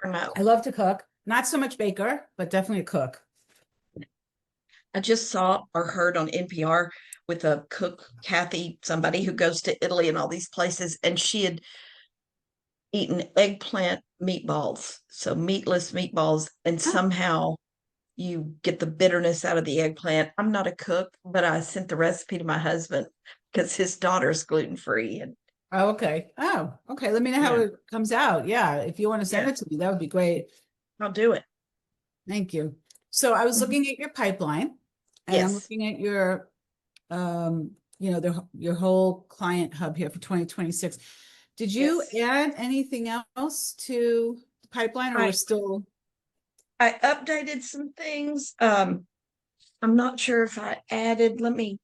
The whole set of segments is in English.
or no? I love to cook. Not so much baker, but definitely a cook. I just saw or heard on NPR with a cook, Cathie, somebody who goes to Italy and all these places, and she had eaten eggplant meatballs, so meatless meatballs, and Oh, somehow you get the bitterness out of the eggplant. I'm not a cook, but I sent the recipe to my husband because his daughter's gluten free, and oh, okay. Oh, okay. Let me know how yeah, it comes out. Yeah. If you want to send yeah, it to me, that would be great. I'll do it. Thank you. So I was Mhm. looking at your pipeline and I'm Yes, looking at your your whole client hub here for 2026. Did you yes. add anything else to the pipeline or we're I still I updated some things. I'm not sure if I added. Let me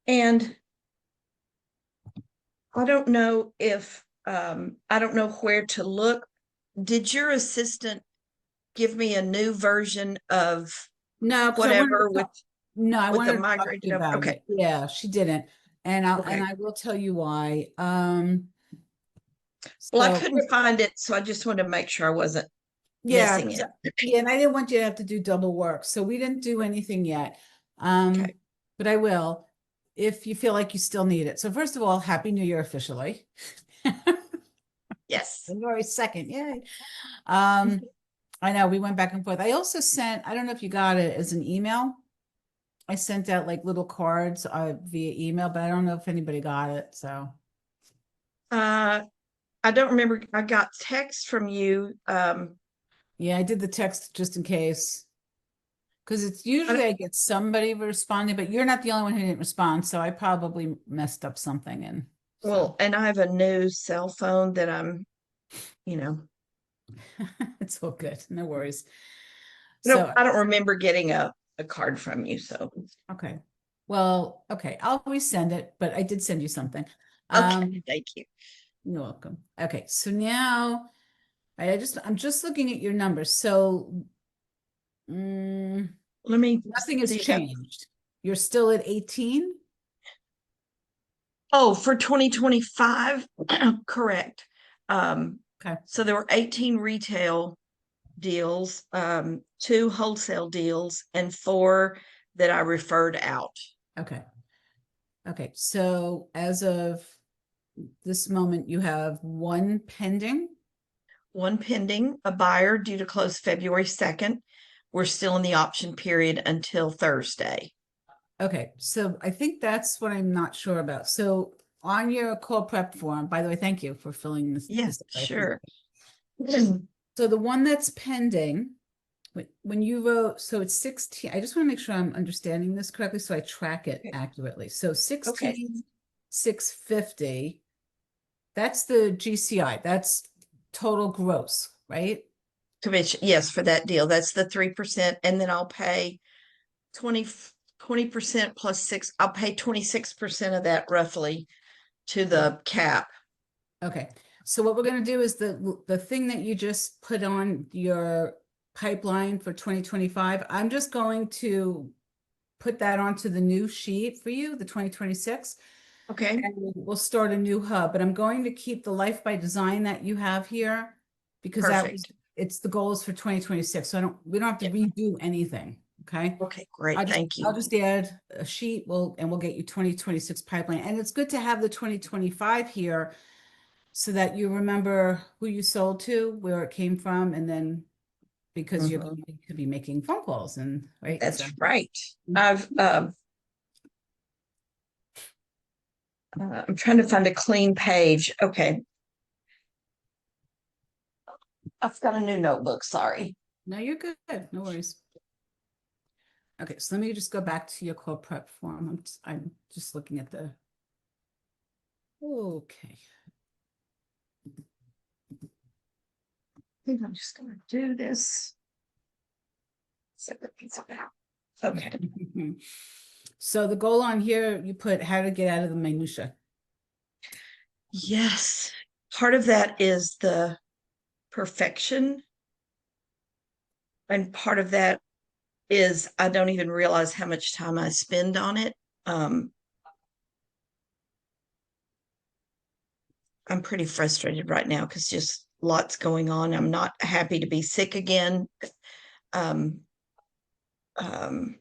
and I don't know where to look. Did your assistant give me a new version of no, because I wanted to whatever talk. No, I with the wanted to talk to migrated you over? about Okay, it. Yeah, she didn't. And okay. I will tell you why. Well, I So couldn't find it, so I just wanted to make sure I wasn't yeah, missing it. yeah, and I didn't want you to have to do double work. So we didn't do anything yet. Okay. But I will if you feel like you still need it. So first of all, Happy New Year officially. Yes. January 2nd. Yay. Um, I know we went back and forth. I also sent, I don't know if you got it as an email. I sent out like little cards via email, but I don't know if anybody got it. So Uh, I don't remember. I got text from you. yeah, I did the text just in case. Because it's I usually I get somebody responding, but you're not the only one who didn't respond. So I probably messed up something. And so well, and I have a new cell phone that you know, it's all good. No worries. no, So, I don't remember getting a card from you. So, okay. Well, okay. I'll resend it, but I did send you something. okay, Um, thank you. you're welcome. Okay. So now I'm just looking at your numbers. So mm, Let me nothing has see if I, changed. You're still at 18? oh, for 2025, correct. Um, Okay. so there were 18 retail deals, two wholesale deals, and four that I referred out. Okay. Okay. So as of this moment, you have one pending. One pending, a buyer due to close February 2nd. We're still in the option period until Thursday. Okay, so I think that's what I'm not sure about. So on your call prep form, by the way, thank you for filling Yeah, this. I appreciate sure. it. So the one that's pending, when you wrote, so it's 16, I just want to make sure I'm understanding this correctly so I track it accurately. So Okay. 16,650, that's the GCI, that's total gross, right? Commission, yes, for that deal. That's the 3%. And then I'll pay 20% plus six. I'll pay 26% of that roughly to the cap. Okay, so what we're gonna do is the thing that you just put on your pipeline for 2025, I'm just going to put that onto the new sheet for you, the 2026, Okay. and we'll start a new hub. But I'm going to keep the Life by Design that you have here because that was Perfect. it's the goals for 2026. So we don't have to Yeah. redo anything. Okay. Okay, great. Thank I'll you. just add a sheet, we'll get you 2026 pipeline. And it's good to have the 2025 here so that you remember who you sold to, where it came from, and then because you're Mhm. going to be making phone calls and right. So That's right. I'm trying to find a clean page. Okay. I've got a new notebook. Sorry. no, you're good. No worries. Okay, so let me just go back to your call prep form. I'm just looking at the okay. I think I'm just going to do this. Separate piece of that. Okay. So the goal on here, you put how to get out of the minutia. Yes. Part of that is the perfection. And part of that is I don't even realize how much time I spend on it. Um, I'm pretty frustrated right now because just lots going on. I'm not happy to be sick again. Um, um,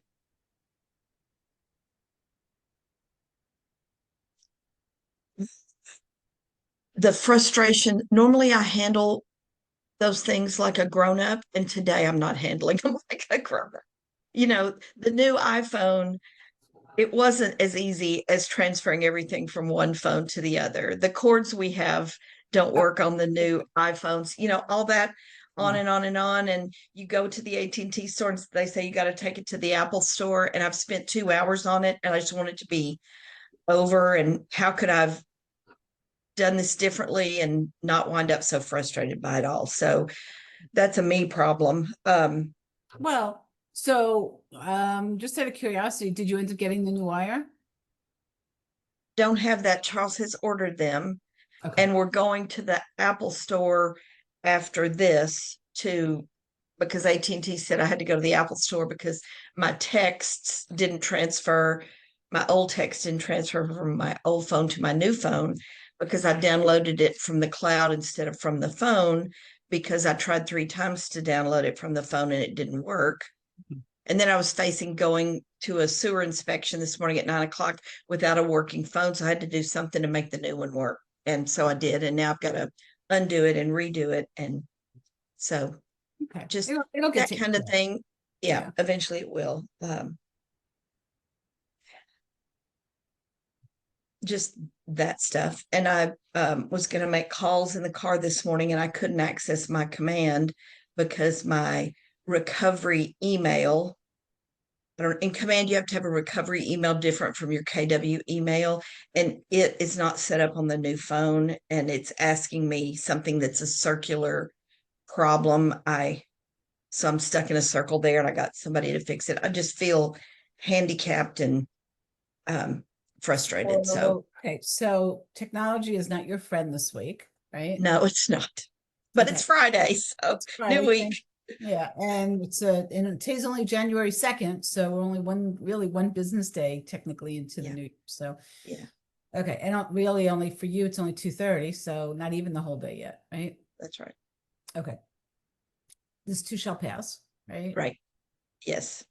the frustration, normally I handle those things like a grown up, and today I'm not handling them like a grown up. The new iPhone, it wasn't as easy as transferring everything from one phone to the other. The cords we have don't work on the new iPhones, all that on Yeah. and on and on. And you go to the AT&T store and they say you got to take it to the Apple store. And I've spent 2 hours on it and I just want it to be over. And how could I've done this differently and not wind up so frustrated by it all? So that's a me problem. Well, so just out of curiosity, did you end up getting the new wire? Don't have that. Charles has ordered them. Okay. And we're going to the Apple store after this to because AT&T said I had to go to the Apple store because my texts didn't transfer, my old text didn't transfer from my old phone to my new phone because I downloaded it from the cloud instead of from the phone because I tried 3 times to download it from the phone and it didn't work. And then I was facing going to a sewer inspection this morning at 9 o'clock without a working phone. So I had to do something to make the new one work. And so I did. And now I've got to undo it and redo it. And so Okay. just It'll get that taken kind of care of. thing. Yeah, Yeah. eventually it will. Just that stuff. And I was going to make calls in the car this morning and I couldn't access my command because my recovery email in command, you have to have a recovery email different from your KW email, and it is not set up on the new phone. And it's asking me something that's a circular problem. So I'm stuck in a circle there, and I got somebody to fix it. I just feel handicapped and um, frustrated. So Okay, so technology is not your friend this week, right? no, it's not. But Okay, it's Friday, so it's new Friday. week. Yeah, and today's only January 2nd, so we're only one business day technically into the Yeah, new year. So yeah, okay, and really only for you, it's only 2:30, so not even the whole day yet, right? that's right. Okay, this too shall pass, right? Right. Yes.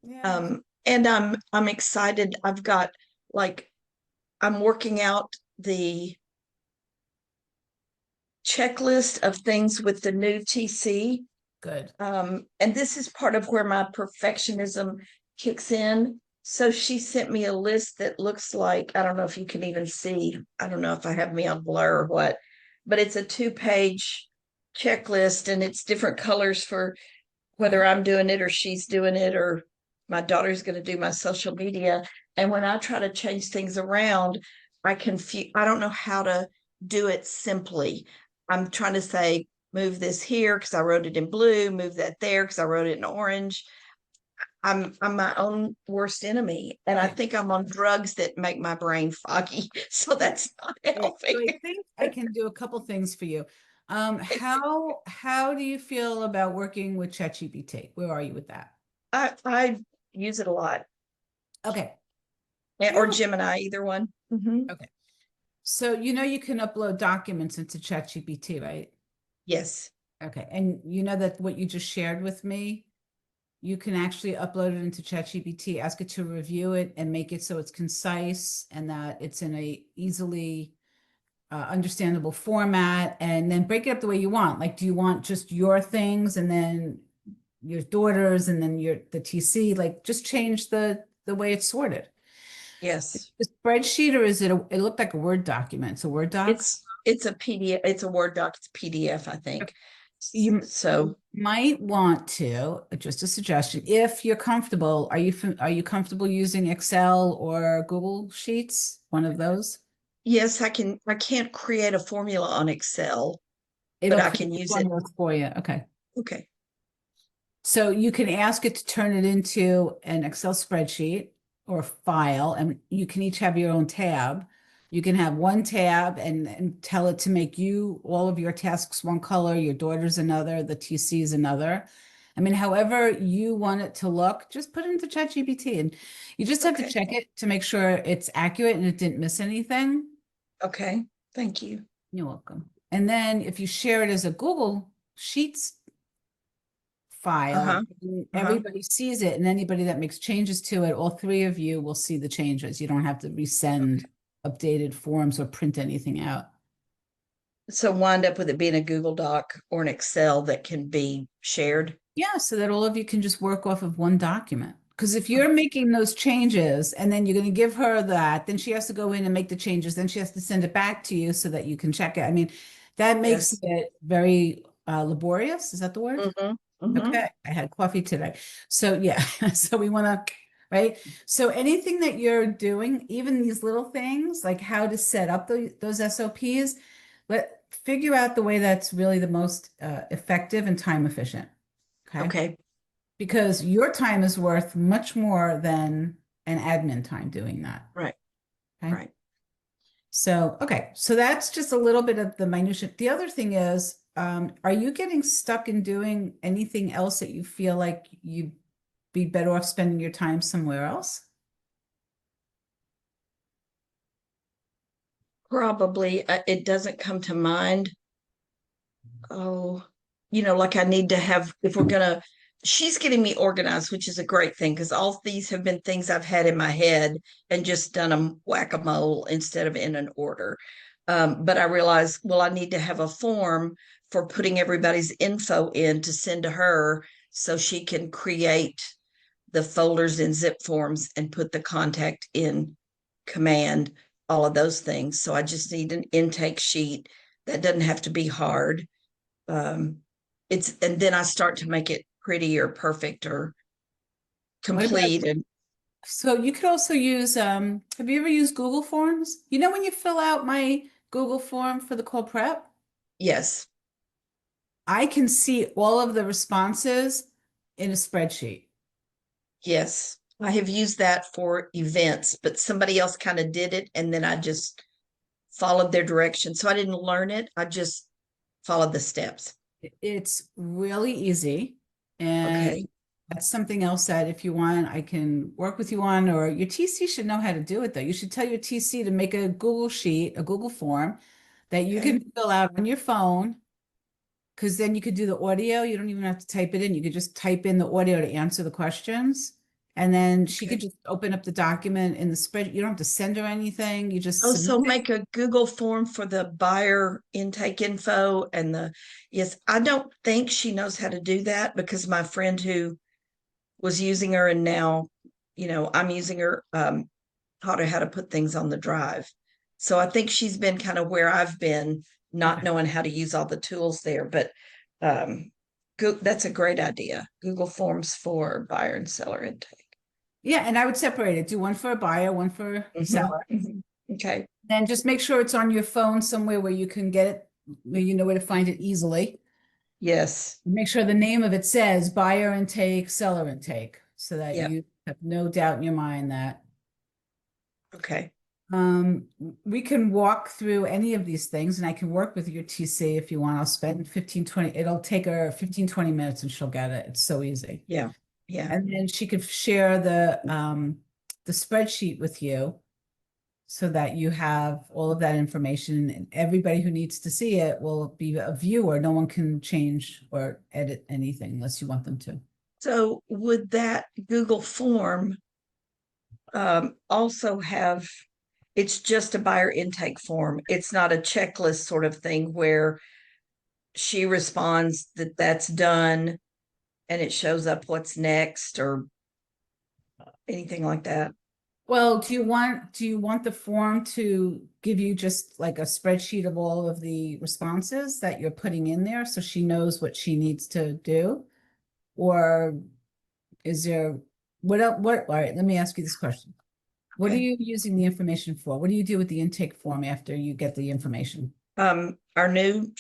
Yeah, And I'm excited. I've got like I'm working out the checklist of things with the new TC. good. And this is part of where my perfectionism kicks in. So she sent me a list that looks like, I don't know if you can even see, I don't know if I have me on blur or what, but it's a 2-page checklist and it's different colors for whether I'm doing it or she's doing it or my daughter's going to do my social media. And when I try to change things around, I don't know how to do it simply. I'm trying to say, move this here because I wrote it in blue, move that there because I wrote it in orange. I'm my own worst enemy. And I Right. think I'm on drugs that make my brain foggy. So that's not Right. So healthy. I think I can do a couple things for you. How do you feel about working with ChatGPT? Where are you with that? I use it a lot. Okay. Or Feel Gemini, either one. Mhm. okay. So you know you can upload documents into ChatGPT, right? Yes. Okay. And you know that what you just shared with me, you can actually upload it into ChatGPT, ask it to review it and make it so it's concise and that it's in a easily understandable format, and then break it up the way you want. Like, do you want just your things and then your daughters and then the TC? Like, just change the way it's sorted. Yes. The spreadsheet, or is it looked like a Word document? It's a Word doc. It's a PDF. It's a Word doc. It's PDF, I think. You So might want to, just a suggestion, if you're comfortable, are you comfortable using Excel or Google Sheets? One of those? yes, I can't create a formula on Excel, but It'll I create can the use it. formulas for you. Okay. Okay. So you can ask it to turn it into an Excel spreadsheet or file, and you can each have your own tab. You can have one tab and tell it to make you all of your tasks one color, your daughter's another, the TC is another. I mean, however you want it to look, just put it into ChatGPT, and you just have to Okay. check it to make sure it's accurate and it didn't miss anything. Okay. Thank you. You're welcome. And then if you share it as a Google Sheets file, Uh-huh. Uh-huh. everybody sees it, and anybody that makes changes to it, all three of you will see the changes. You don't have to resend updated forms or print anything out. So wind up with it being a Google Doc or an Excel that can be shared. Yeah, so that all of you can just work off of one document. Because if you're making those changes and then you're going to give her that, then she has to go in and make the changes. Then she has to send it back to you so that you can check it. I mean, that makes Yes. it very laborious. Is that the word? Mm-hmm. Mm-hmm. Okay, I had coffee today. So yeah, so we want to, right? So anything that you're doing, even these little things, like how to set up those SOPs, let figure out the way that's really the most effective and time efficient. Okay. Okay. Because your time is worth much more than an admin time doing that. Right. Okay. Right. So, okay. So that's just a little bit of the minutia. The other thing is, are you getting stuck in doing anything else that you feel like you'd be better off spending your time somewhere else? Probably it doesn't come to mind. Oh, like I need to have, if we're gonna, she's getting me organized, which is a great thing because all these have been things I've had in my head and just done them whack-a-mole instead of in an order. But I realized, well, I need to have a form for putting everybody's info in to send to her so she can create the folders in zip forms and put the contact in command, all of those things. So I just need an intake sheet that doesn't have to be hard. um and then I start to make it pretty or perfect or What about, complete. And so you could also use, have you ever used Google Forms? You know, when you fill out my Google form for the call prep, yes, I can see all of the responses in a spreadsheet. yes, I have used that for events, but somebody else kind of did it and then I just followed their direction, so I didn't learn it, I just followed the steps. It's really easy. And Okay. that's something else that if you want, I can work with you on, or your TC should know how to do it though. You should tell your TC to make a Google sheet, a Google form that you Okay. can fill out on your phone. Because then you could do the audio. You don't even have to type it in. You could just type in the audio to answer the questions. And then she could Okay. just open up the document in the spread. You don't have to send her anything. You just Oh, submit so it. make a Google form for the buyer intake info and yes, I don't think she knows how to do that because my friend who was using her and now, I'm using her, taught her how to put things on the drive. So I think she's been kind of where I've been, not Okay. knowing how to use all the tools there. But um, that's a great idea. Google Forms for buyer and seller intake. Yeah, and I would separate it. Do one for a buyer, one for Hmm. seller. Hmm. Okay. Then just make sure it's on your phone somewhere where you can get it, where you know where to find it easily. Yes. Make sure the name of it says buyer intake, seller intake, so that Yeah. you have no doubt in your mind that Okay. um, we can walk through any of these things, and I can work with your TC if you want. I'll spend 15, 20, it'll take her 15, 20 minutes and she'll get it. It's so easy. Yeah. Yeah. And then she could share the spreadsheet with you so that you have all of that information, and everybody who needs to see it will be a viewer. No one can change or edit anything unless you want them to. So would that Google form also have, it's just a buyer intake form. It's not a checklist sort of thing where she responds that that's done and it shows up what's next or anything like that. Well, do you want the form to give you just like a spreadsheet of all of the responses that you're putting in there so she knows what she needs to do? Or is there all right, let me ask you this question. What are Okay. you using the information for? What do you do with the intake form after you get the information? Our new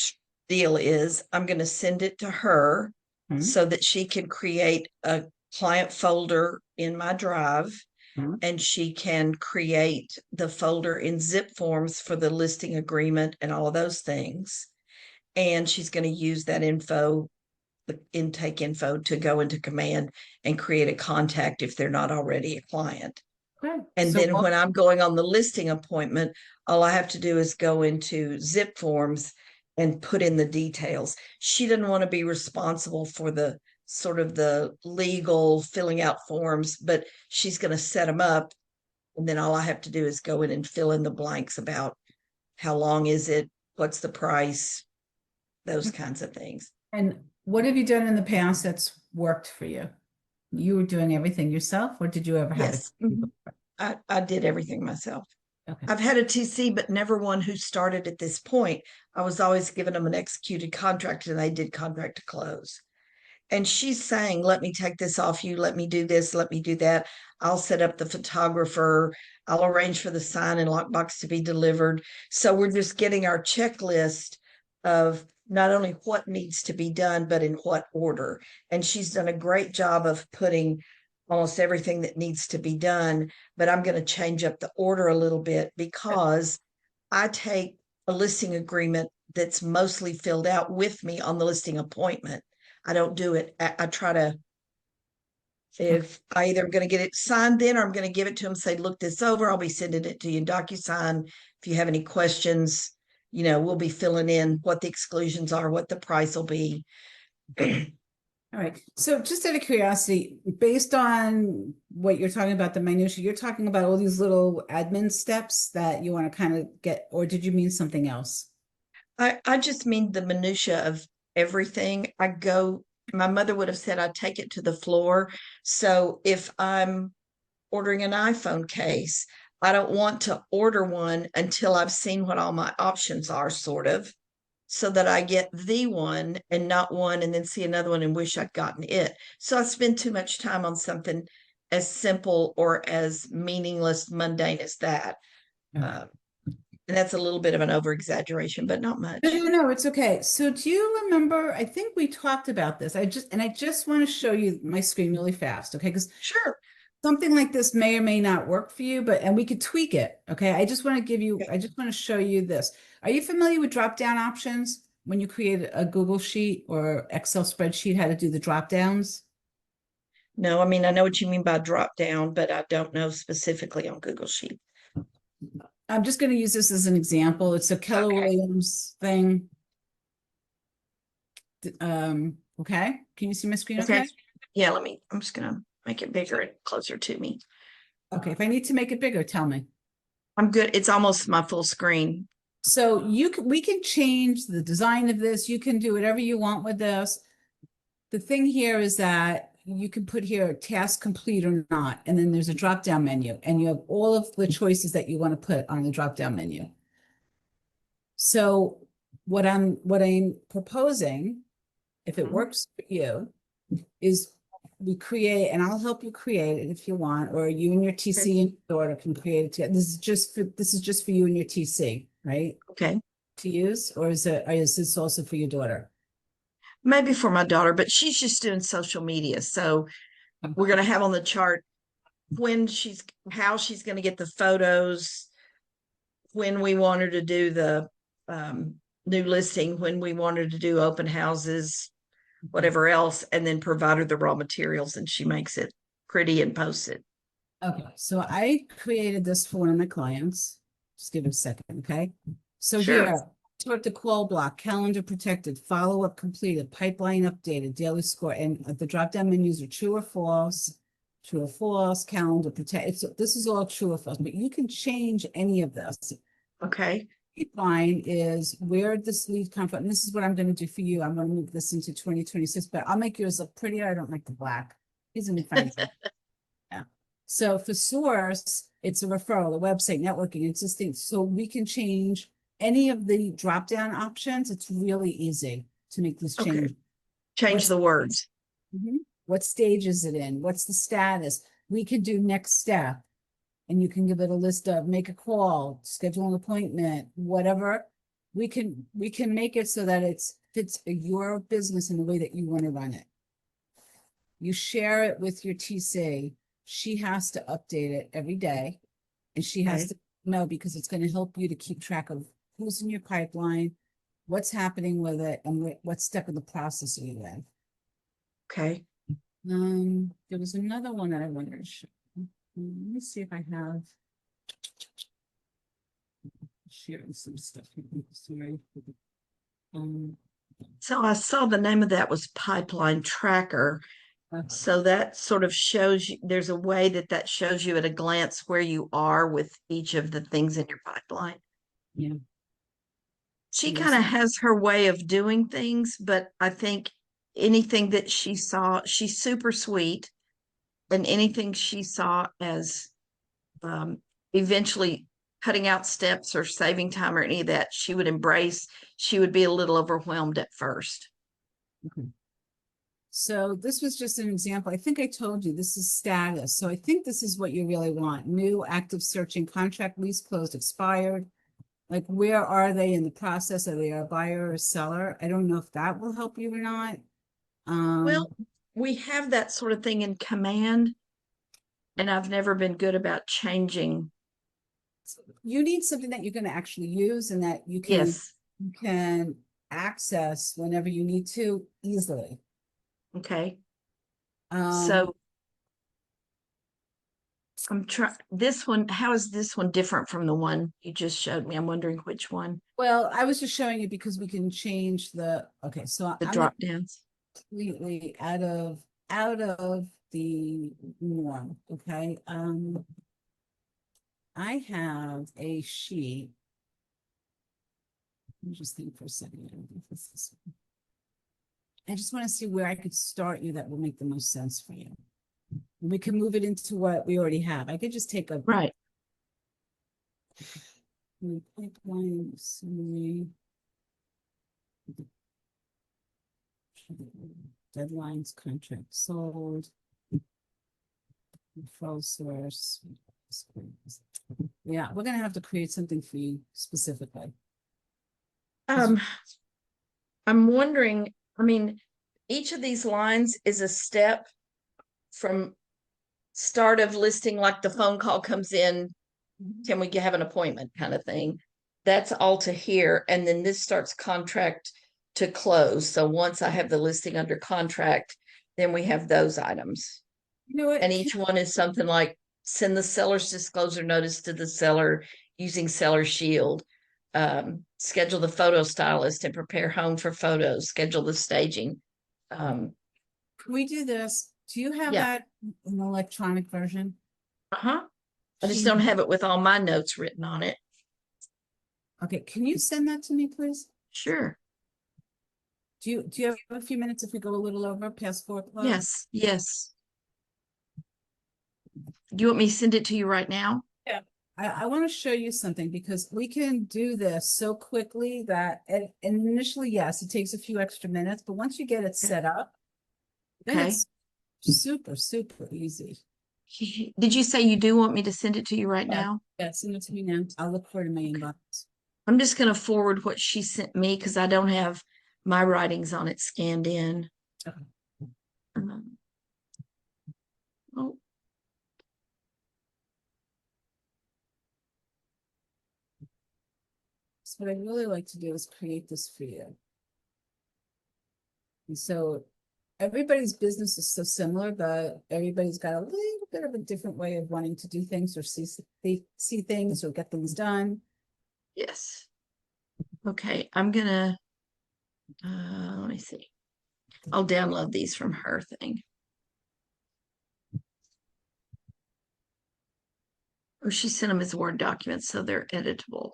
deal is I'm going to send it to her Hmm? so that she can create a client folder in my drive Hmm? and she can create the folder in zip forms for the listing agreement and all of those things. And she's going to use that info, the intake info, to go into command and create a contact if they're not already a client. Okay. And So then when I'm going on the listing appointment, all I have to do is go into zip forms and put in the details. She didn't want to be responsible for the sort of the legal filling out forms, but she's going to set them up. And then all I have to do is go in and fill in the blanks about how long is it, what's the price, those kinds of things. And what have you done in the past that's worked for you? You were doing everything yourself, or did you ever have Yes. a? I did everything myself. Okay. I've had a TC, but never one who started at this point. I was always giving them an executed contract and they did contract to close. And she's saying, let me take this off you, let me do this, let me do that. I'll set up the photographer, I'll arrange for the sign and lockbox to be delivered. So we're just getting our checklist of not only what needs to be done, but in what order. And she's done a great job of putting almost everything that needs to be done, but I'm going to change up the order a little bit because I take a listing agreement that's mostly filled out with me on the listing appointment. I don't do it. I try to, Okay. if I either am going to get it signed then or I'm going to give it to them, say, look this over. I'll be sending it to you in DocuSign. If you have any questions, we'll be filling in what the exclusions are, what the price will be. All right. So just out of curiosity, based on what you're talking about, the minutia, you're talking about all these little admin steps that you want to kind of get, or did you mean something else? I just mean the minutia of everything. My mother would have said I take it to the floor. So if I'm ordering an iPhone case, I don't want to order one until I've seen what all my options are, sort of, so that I get the one and not one and then see another one and wish I'd gotten it. So I spend too much time on something as simple or as meaningless, mundane as that. All right. Uh, and that's a little bit of an over exaggeration, but not No, much. no, no, it's okay. So do you remember, I think we talked about this. I just want to show you my screen really fast, okay? Because Sure. something like this may or may not work for you, and we could tweak it, okay? Okay. I just want to show you this. Are you familiar with drop down options when you create a Google sheet or Excel spreadsheet, how to do the drop downs? No, I mean, I know what you mean by drop down, but I don't know specifically on Google Sheet. I'm just going to use this as an example. It's a Keller Okay. Williams thing. Okay. Can you see my screen Okay. okay? Yeah, I'm just gonna make it bigger and closer to me. Okay. If I need to make it bigger, tell me. I'm good. It's almost my full screen. So we can change the design of this. You can do whatever you want with this. The thing here is that you can put here task complete or not, and then there's a drop down menu, and you have all of the choices that you want to put on the drop down menu. So what I'm proposing, if it Mhm. works for you, is we create, and I'll help you create it if you want, or you and your Okay. TC and your daughter can create it together. This is just for you and your TC, right? Okay. To use, or is this also for your daughter? Maybe for my daughter, but she's just doing social media. So we're gonna have on the chart how she's gonna get the photos, when we want her to do the new listing, when we want her to do open houses, whatever else, and then provide her the raw materials and she makes it pretty and posts it. Okay, so I created this for one of my clients. Just give it a second, okay? So Sure. here, toward the call block, calendar protected, follow-up completed, pipeline updated, daily score, and the drop-down menus are true or false, calendar protect. This is all true or false, but you can change any of this. Okay. Line is where this lead come from. And this is what I'm going to do for you. I'm going to move this into 2026, but I'll make yours look prettier. I don't like the black. He's in fine. Yeah. So for source, it's a referral, a website, networking, existing. So we can change any of the drop down options. It's really easy to make this Okay. change. Change What's the words. what stage is it in? What's the status? We could do next step, and you can give it a list of make a call, schedule an appointment, whatever. We can make it so that it fits your business in the way that you want to run it. You share it with your TC. She has to update it every day, and she has Okay. to know because it's going to help you to keep track of who's in your pipeline, what's happening with it, and what step of the process are you in. Okay. There was another one that I wanted to show. Let me see if I have sharing some stuff. Sorry. Um, So I saw the name of that was Pipeline Tracker. uh, So that sort of shows you, there's a way that that shows you at a glance where you are with each of the things in your pipeline. yeah. She Yes. kind of has her way of doing things, but I think anything that she saw, she's super sweet, and anything she saw as eventually cutting out steps or saving time or any of that, she would embrace. She would be a little overwhelmed at first. Okay. So this was just an example. I think I told you this is status. So I think this is what you really want. New, active searching, contract, lease closed, expired. Like, where are they in the process? Are they a buyer or a seller? I don't know if that will help you or not. Well, we have that sort of thing in command, and I've never been good about changing. You need something that you're going to actually use and that Yes. you can access whenever you need to easily. Okay. Um, So I'm trying this one. How is this one different from the one you just showed me? I'm wondering which one, well, I was just showing you because we can change the, okay, so the I'm drop downs. completely out of the norm. Okay. I have a sheet. Let me just think for a second. I just want to see where I could start you that will make the most sense for you. We can move it into what we already have. I could just take a Right. pipeline summary. Deadlines, contract sold, referral source. Yeah, we're gonna have to create something for you specifically. Um, I'm wondering, I mean, each of these lines is a step from start of listing, like the phone call comes in, can we have an appointment kind of thing. That's all to here. And then this starts contract to close. So once I have the listing under contract, then we have those items. You know what? And each one is something like send the seller's disclosure notice to the seller using Seller Shield. Schedule the photo stylist and prepare home for photos, schedule the staging. Can we do this? Do you have Yeah. that in electronic version? Uh-huh. I just Can don't you, have it with all my notes written on it. okay, can you send that to me, please? Sure. Do you have a few minutes if we go a little over past 4 o'clock? Yes, yes. Do you want me to send it to you right now? Yeah. I want to show you something because we can do this so quickly that and initially, yes, it takes a few extra minutes, but once you get it set up, then Okay. it's super, super easy. Did you say you do want me to send it to you right Yeah, now? yeah, send it to me now. I'll look for it in my inbox. I'm just going to forward what she sent me because I don't have my writings on it scanned in. Okay. Um, oh, So what I'd really like to do is create this for you. And so everybody's business is so similar, but everybody's got a little bit of a different way of wanting to do things or see things or get things done. yes. Okay. I'm going to, let me see. I'll download these from her thing. Oh, she sent them as Word documents, so they're editable.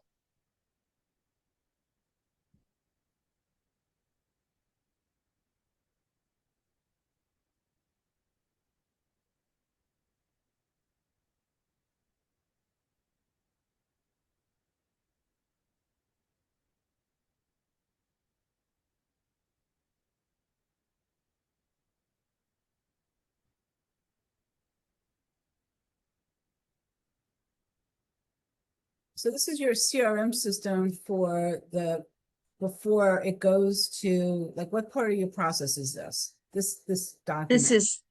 So this is your CRM system for before it goes to, like, what part of your process is this? This This document. is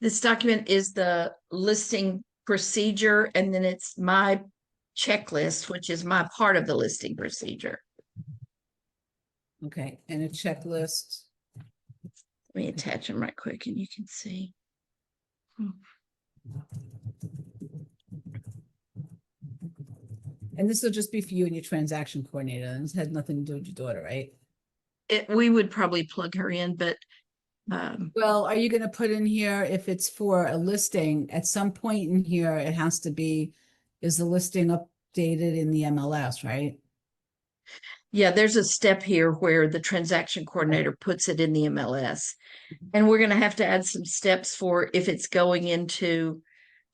This document is the listing procedure, and then it's my checklist, which is my part of the listing procedure. Okay, and a checklist. Let me attach them right quick and you can see. And this will just be for you and your transaction coordinator, and this had nothing to do with your daughter, right? We would probably plug her in, but Well, are you gonna put in here if it's for a listing, at some point in here, it has to be, is the listing updated in the MLS, right? yeah, there's a step here where the transaction coordinator puts it in the MLS. And we're going to have to add some steps for if it's going into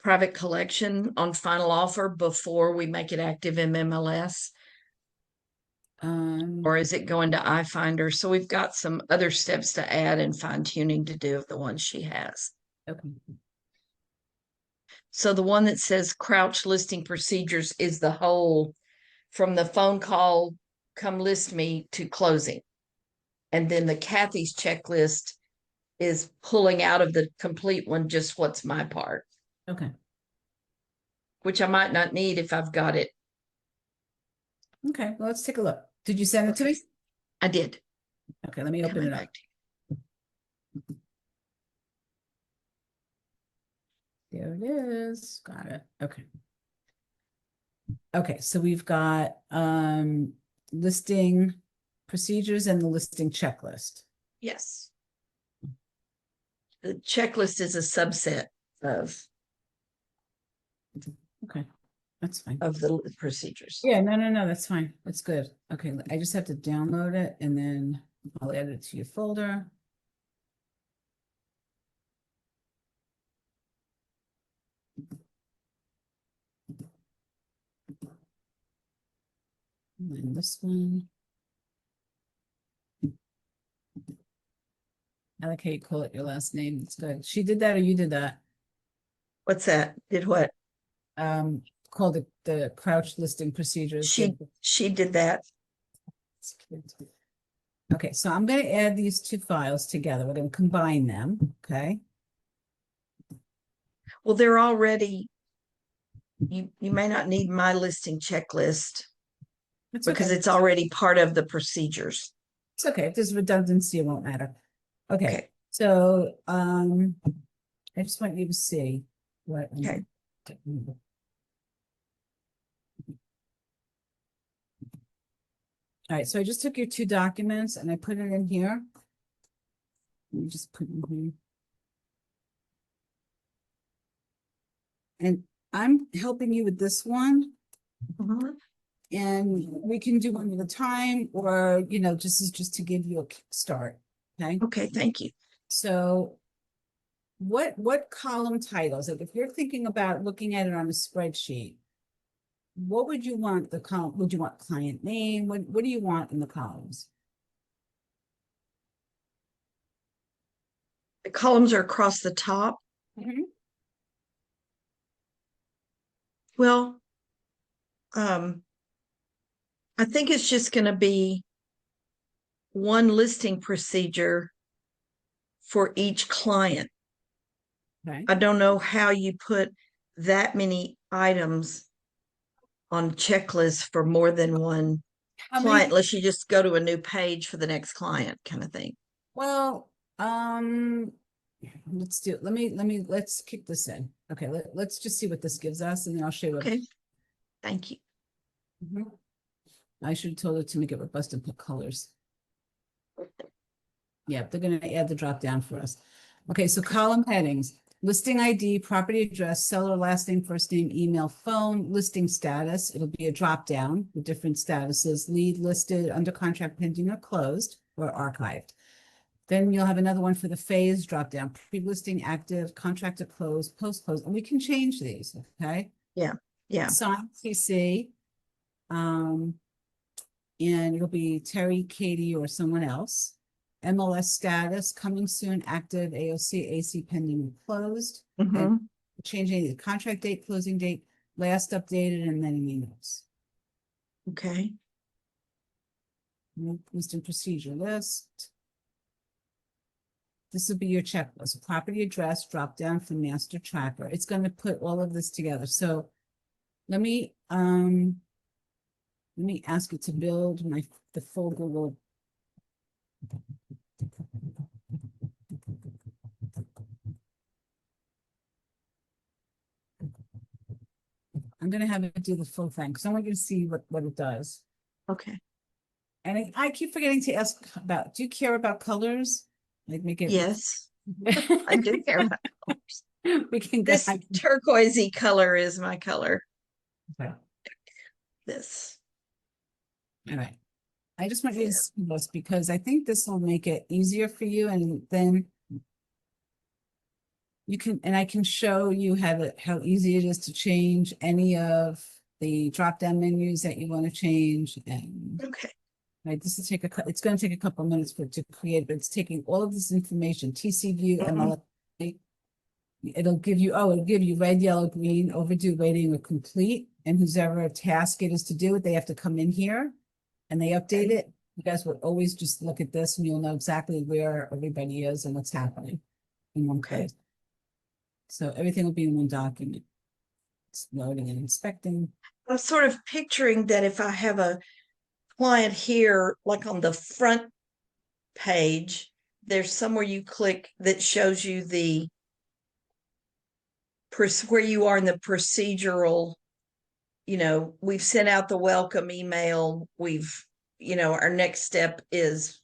private collection on final offer before we make it active in MLS, or is it going to iFinder? So we've got some other steps to add and fine tuning to do of the ones she has. Okay. So the one that says crouch listing procedures is the whole from the phone call, come list me to closing. And then the Cathie's checklist is pulling out of the complete one just what's my part, Okay. which I might not need if I've got it. Okay, well, let's take a look. Did you send it to me? I did. Okay, let me open it up. There it is. Got it. Okay. Okay, so we've got listing procedures and the listing checklist. Yes. The checklist is a subset of Okay, that's fine. the procedures. Yeah, no, that's fine. That's good. Okay, I just have to download it and then I'll add it to your folder. And then this one. I like how you call it your last name. It's good. She did that or you did that? What's that? Did what? Called it the crouch listing procedures. She did that. Okay, so I'm going to add these two files together. We're going to combine them. Okay. Well, they're already, you may not need my listing checklist It's because okay. it's already part of the procedures. It's okay. If there's redundancy, it won't matter. Okay. Okay. So I just want you to see what. Okay. All right, so I just took your two documents and I put it in here. Let me just put it in here. And I'm helping you with this one. Mhm. And we can do one at a time, or, you know, just to give you a start. Okay. Okay, thank you. So what column titles, like if you're thinking about looking at it on a spreadsheet, what would you want the column? Would you want client name? What do you want in the columns? The columns are across the top. Well, I think it's just going to be one listing procedure for each client. Okay. I don't know how you put that many items on checklists for more than one client, unless you just go to a new page for the next client kind of thing. Well, let's do it. Let's kick this in. Okay, let's just see what this gives us, and then I'll show you. Okay, thank you. I should have told her to make it robust and put colors. Yeah, they're gonna add the drop down for us. Okay, so column headings: listing ID, property address, seller last name, first name, email, phone, listing status. It'll be a drop down with different statuses: lead, listed, under contract, pending, or closed, or archived. Then you'll have another one for the phase drop down: pre-listing, active, contract to close, post-close, and we can change these. Okay. Yeah. Sign CC. And it'll be Terry, Katie, or someone else. MLS status, coming soon, active, AOC, AC, pending, and closed. And changing the contract date, closing date, last updated, and then any notes. Okay. Listing procedure list. This will be your checklist: property address, drop down from master tracker. It's going to put all of this together. So let me ask you to build the full Google. I'm gonna have it do the full thing, because I want you to see what it does. Okay. And I keep forgetting to ask about, do you care about colors? Like make it. Yes, I do care about colors. We can go. This turquoisey color is my color. Okay. This. All right. I just want you to see this because I think this will make it easier for you, and then you can, and I can show you how easy it is to change any of the drop-down menus that you want to change. And Okay. right, this will take it's going to take a couple of minutes for it to create, but it's taking all of this information, TC view, MLA. It'll give you, it'll give you red, yellow, green, overdue, waiting, or complete. And whoever task it is to do it, they have to come in here and they update it. You guys will always just look at this and you'll know exactly where everybody is and what's happening in one place. So everything will be in one document. It's loading and inspecting. I'm sort of picturing that if I have a client here, like on the front page, there's somewhere you click that shows you the where you are in the procedural. We've sent out the welcome email. Our next step is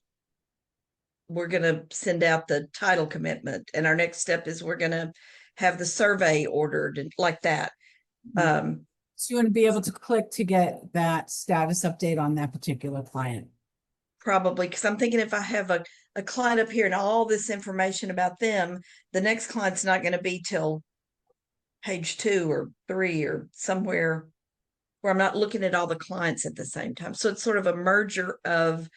we're going to send out the title commitment, and our next step is we're going to have the survey ordered and like that. So you want to be able to click to get that status update on that particular client. Probably, because I'm thinking if I have a client up here and all this information about them, the next client's not going to be till page 2 or 3 or somewhere where I'm not looking at all the clients at the same time. So it's sort of a merger of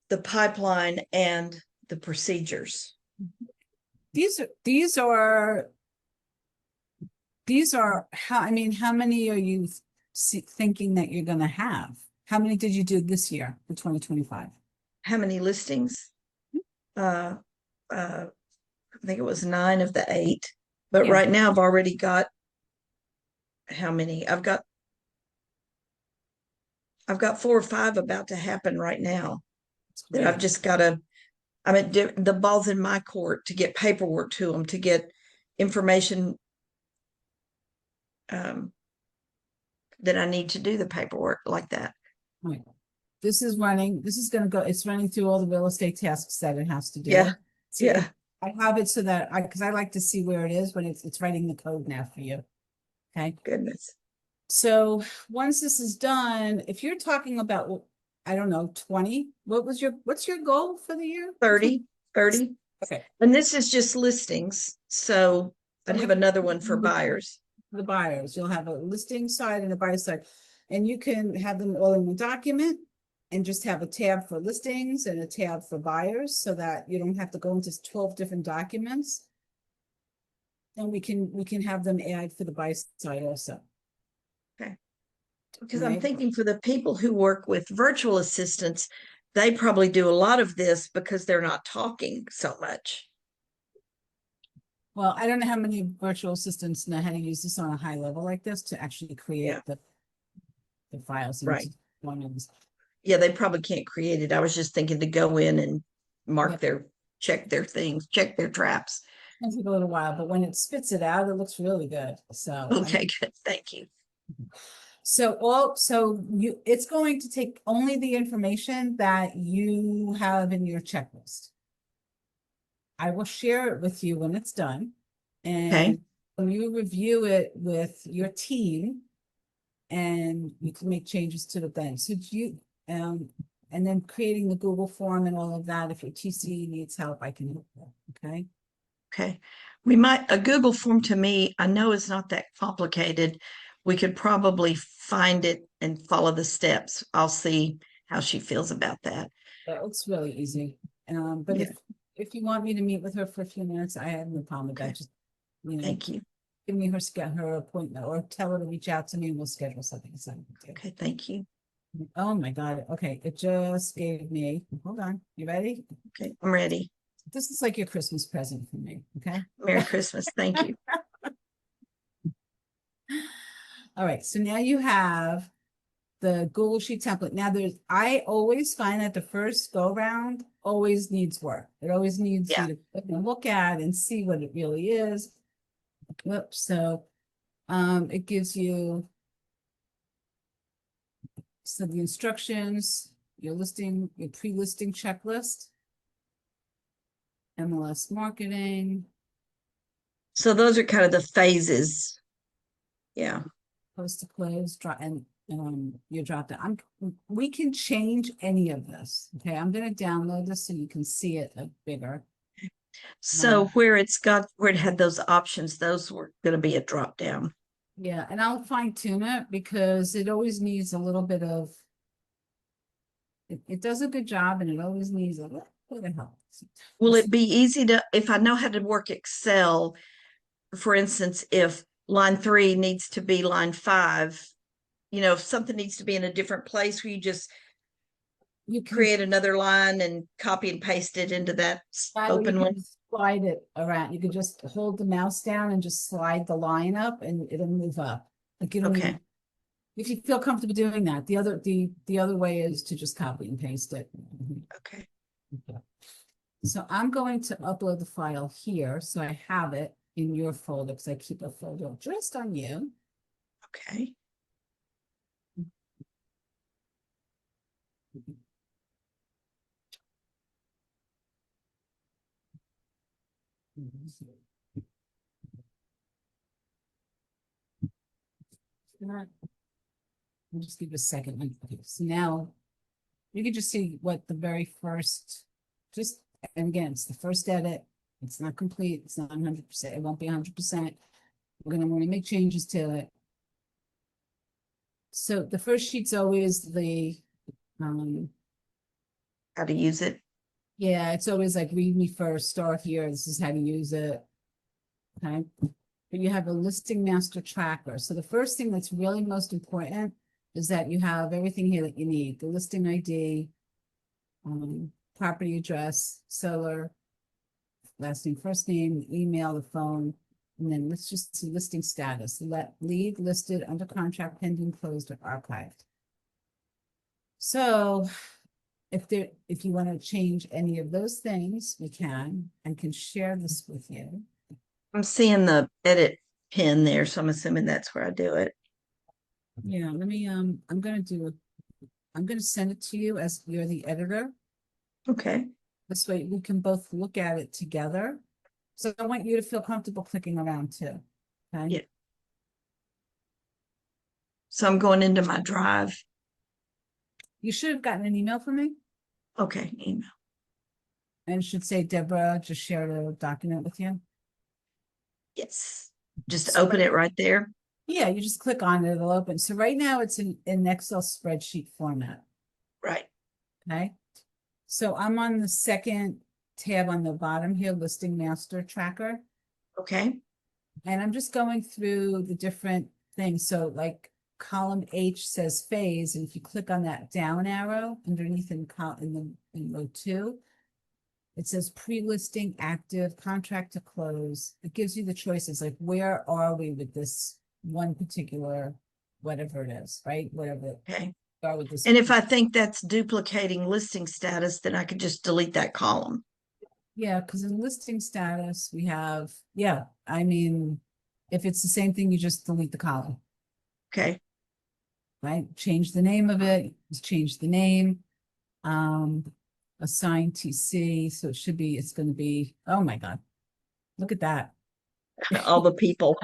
the pipeline and the procedures. These are how many are you thinking that you're going to have? How many did you do this year for 2025? How many listings? I think it was 9 of the 8, but Yeah. right now I've already got how many? I've got 4 or 5 about to happen right now that I've just got to. The ball's in my court to get paperwork to them, to get information that I need to do the paperwork like that. Right. This is going to go, it's running through all the real estate tasks that it has to do. Yeah. See, Yeah. I have it so that because I like to see where it is when it's writing the code now for you. Okay. Goodness. So once this is done, if you're talking about, I don't know, 20, what's your goal for the year? 30. Okay. And this is just listings. So I'd have another one for buyers. The buyers, you'll have a listing side and a buyer side, and you can have them all in one document and just have a tab for listings and a tab for buyers so that you don't have to go into 12 different documents. And we can have them add for the buy side also. Okay. Because I'm thinking for the people who work with virtual assistants, they probably do a lot of this because they're not talking so much. Well, I don't know how many virtual assistants know how to use this on a high level like this to actually create the files. Right. Yeah, they probably can't create it. I was just thinking to go in and mark check their things, check their traps. It'll take a little while, but when it spits it out, it looks really good. So okay, good. Thank you. So it's going to take only the information that you have in your checklist. I will share it with you when it's done. And when you review it with your team, and you can make changes to the thing. So and then creating the Google form and all of that. If your TC needs help, I can help you. Okay. A Google form to me, I know it's not that complicated. We could probably find it and follow the steps. I'll see how she feels about that. It looks really easy. But if you want me to meet with her for a few minutes, I have no problem with that. Just, thank you. Give me her appointment or tell her to reach out to me and we'll schedule something. Okay, thank you. Oh my God. Okay, it just gave me, hold on. You ready? Okay, I'm ready. This is like your Christmas present for me. Okay. Merry Christmas. Thank you. All right. So now you have the Google Sheet template. Now I always find that the first go round always needs work. It always needs you to look at and see what it really is. Whoops. So It gives you so the instructions, your listing, your pre-listing checklist, MLS marketing, So those are kind of the phases. Yeah. post to close, drop and your drop down. We can change any of this. Okay, I'm gonna download this so you can see it bigger. So where it had those options, those were going to be a drop down. Yeah, and I'll fine tune it because it always needs a little bit of. It does a good job, and it always needs a little bit of help. Will it be easy to, if I know how to work Excel, for instance, if line 3 needs to be line 5, if something needs to be in a different place, where you just You can create another line and copy and paste it into that you open can one? slide it around. You could just hold the mouse down and just slide the line up, and it'll move up. Like you don't Okay. even if you feel comfortable doing that. The other way is to just copy and paste it. Okay. So I'm going to upload the file here, so I have it in your folder because I keep a folder just on you. Okay. I'll just give it a second. Okay, so now you can just see what the very first, just, and again, it's the first edit. It's not complete. It's not 100%. It won't be 100%. We're going to want to make changes to it. So the first sheet's always the, How to use it. yeah, it's always like read me first, start here. This is how to use it. Okay. But you have a listing master tracker. So the first thing that's really most important is that you have everything here that you need. The listing ID, property address, seller, last name, first name, the email, the phone, and then let's just see listing status. Lead listed under contract pending closed or archived. So if you want to change any of those things, we can. I can share this with you. I'm seeing the edit pin there, so I'm assuming that's where I do it. Yeah, let me I'm gonna send it to you as you're the editor. Okay. This way we can both look at it together. So I want you to feel comfortable clicking around too. Okay. Yeah. So I'm going into my drive. You should have gotten an email from me, Okay, email. and it should say Deborah just shared a document with you. Yes. Just So open it right there. yeah, you just click on it, it'll open. So right now it's in Excel spreadsheet format. Right. Okay. So I'm on the second tab on the bottom here, listing master tracker. Okay. And I'm just going through the different things. So like column H says phase, and if you click on that down arrow underneath in row 2, it says pre-listing active, contract to close. It gives you the choices, like where are we with this one particular, whatever it is, right? Whatever Okay. we are with this. And if I think that's duplicating listing status, then I could just delete that column. Yeah, because in listing status, we have, yeah, I mean, if it's the same thing, you just delete the column. Okay. Right? Change the name of it, just change the name. Assign TC, so it's gonna be, oh my God, look at that. All the people.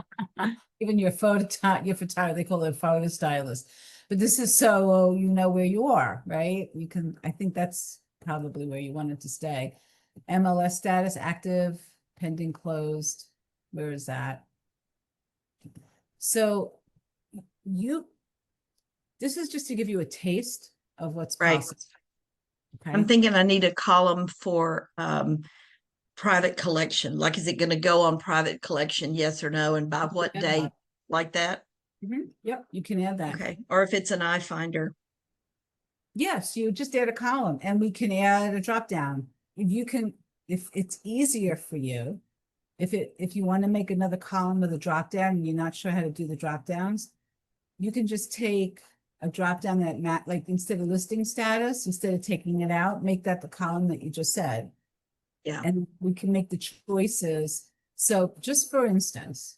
Even your photographer, they call it a photo stylist. But this is so you know where you are, right? You can, I think that's probably where you wanted to stay. MLS status active, pending closed. Where is that? So this is just to give you a taste of what's Right. possible. I'm Okay. thinking I need a column for private collection. Like, is it going to go on private collection? Yes or no? And by what day? Like that? Yep, you can add that. Okay. Or if it's an eye finder. Yes, you just add a column and we can add a drop down. If it's easier for you, if you want to make another column with a drop down and you're not sure how to do the drop downs, you can just take a drop down like instead of listing status, instead of taking it out, make that the column that you just said. Yeah. And we can make the choices. So just for instance,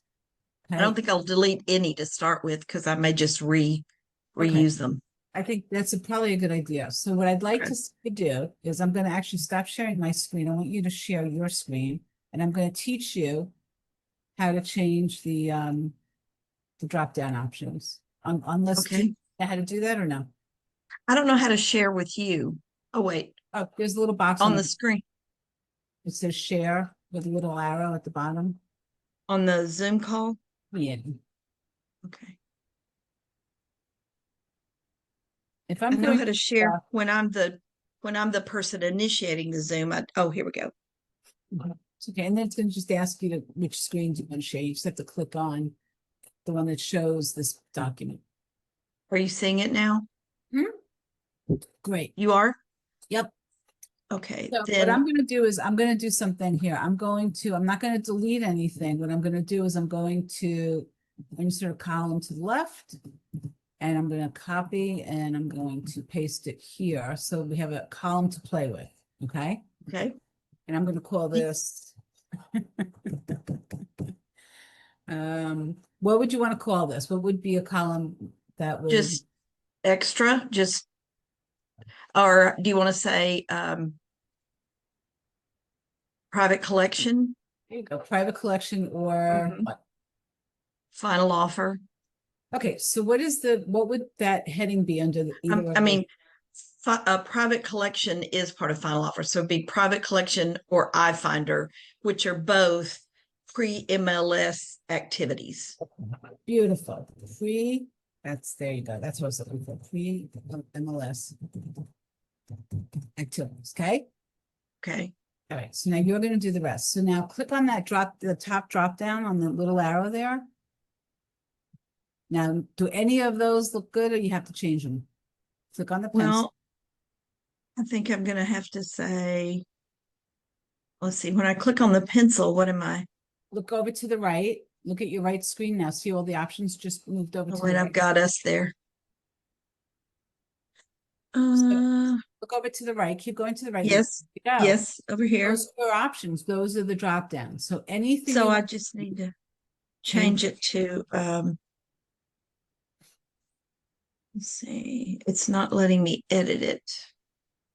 I don't Okay, think I'll delete any to start with because I may just okay. reuse them. I think that's probably a good idea. So what I'd like Okay. to do is I'm going to actually stop sharing my screen. I want you to share your screen, and I'm going to teach you how to change the drop down options. Unless do you Okay. know how to do that or no? I don't know how to share with you. Oh, wait, Oh, there's a little box on on the the screen, it says share with a little arrow at the bottom. on the Zoom call. Yeah. Okay. If I I'm know going how to share to when I'm the person initiating the Zoom. Oh, here we go. it's okay, and then it's going to just ask you to which screens you want to share. You just have to click on the one that shows this document. Are you seeing it now? Hmm? Great. You are? Yep. Okay. So what Then I'm going to do is I'm going to do something here. I'm not going to delete anything. What I'm going to do is I'm going to insert a column to the left, and I'm going to copy and I'm going to paste it here. So we have a column to play with. Okay. okay. And I'm going to call Y- this, what would you want to call this? What would be a column that would, Just extra, just or do you want to say private collection? there you go, private collection or Mhm. what? Final offer. Okay, so what would that heading be under either I of those? mean, a private collection is part of final offer. So it'd be private collection or iFinder, which are both pre-MLS activities. Beautiful. Free, there you go. That's what I was looking for. Free MLS activities, okay? Okay. All right, so now you're gonna do the rest. So now click on the top drop down on the little arrow there. Now, do any of those look good or you have to change them? Click on the pencil. Well, I think I'm going to have to say, let's see, when I click on the pencil, what am I? Look over to the right. Look at your right screen now. See all the options just moved over Oh, to the wait, I've right. got us there. So Uh, look over to the right. Keep going to the right. yes, Go. yes, over here. Those are your options. Those are the drop downs. So anything So you I want just need to to change, change it to, let's see, it's not letting me edit it.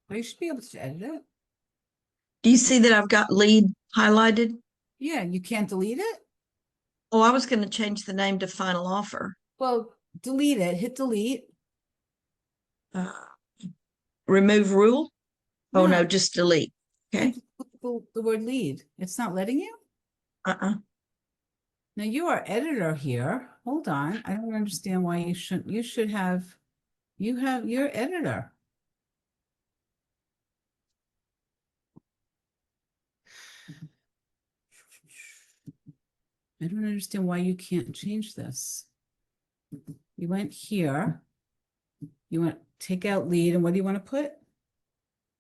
well, you should be able to edit it. Do you see that I've got lead highlighted? Yeah, you can't delete it. Oh, I was going to change the name to final offer. Well, delete it. Hit delete. Uh, remove rule. Oh, No, no, just delete. hit Okay. the word lead. It's not letting you. Uh-uh. Now you are editor here. Hold on. I don't understand why you shouldn't. You should have. You have your editor. I don't understand why you can't change this. You went here. You want take out lead, and what do you want to put?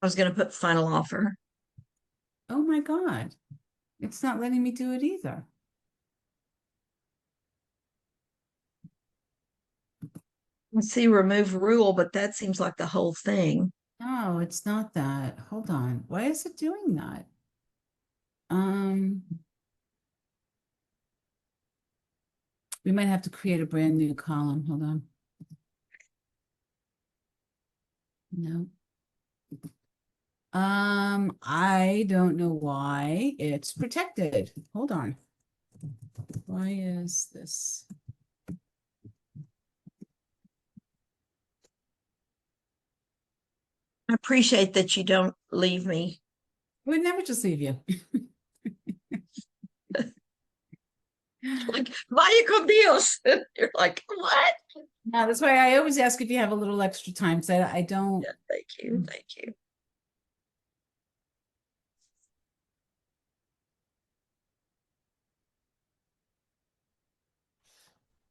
I was going to put final offer. Oh my God. It's not letting me do it either. Let's see, remove rule, but that seems like the whole thing. No, it's not that. Hold on. Why is it doing that? Um, we might have to create a brand new column. Hold on. No. I don't know why it's protected. Hold on. Why is this? I appreciate that you don't leave me. We'd never just leave you. Like, vaya con Dios. You're like, what? No, that's why I always ask if you have a little extra time. So I don't. Yeah, thank you. Thank you.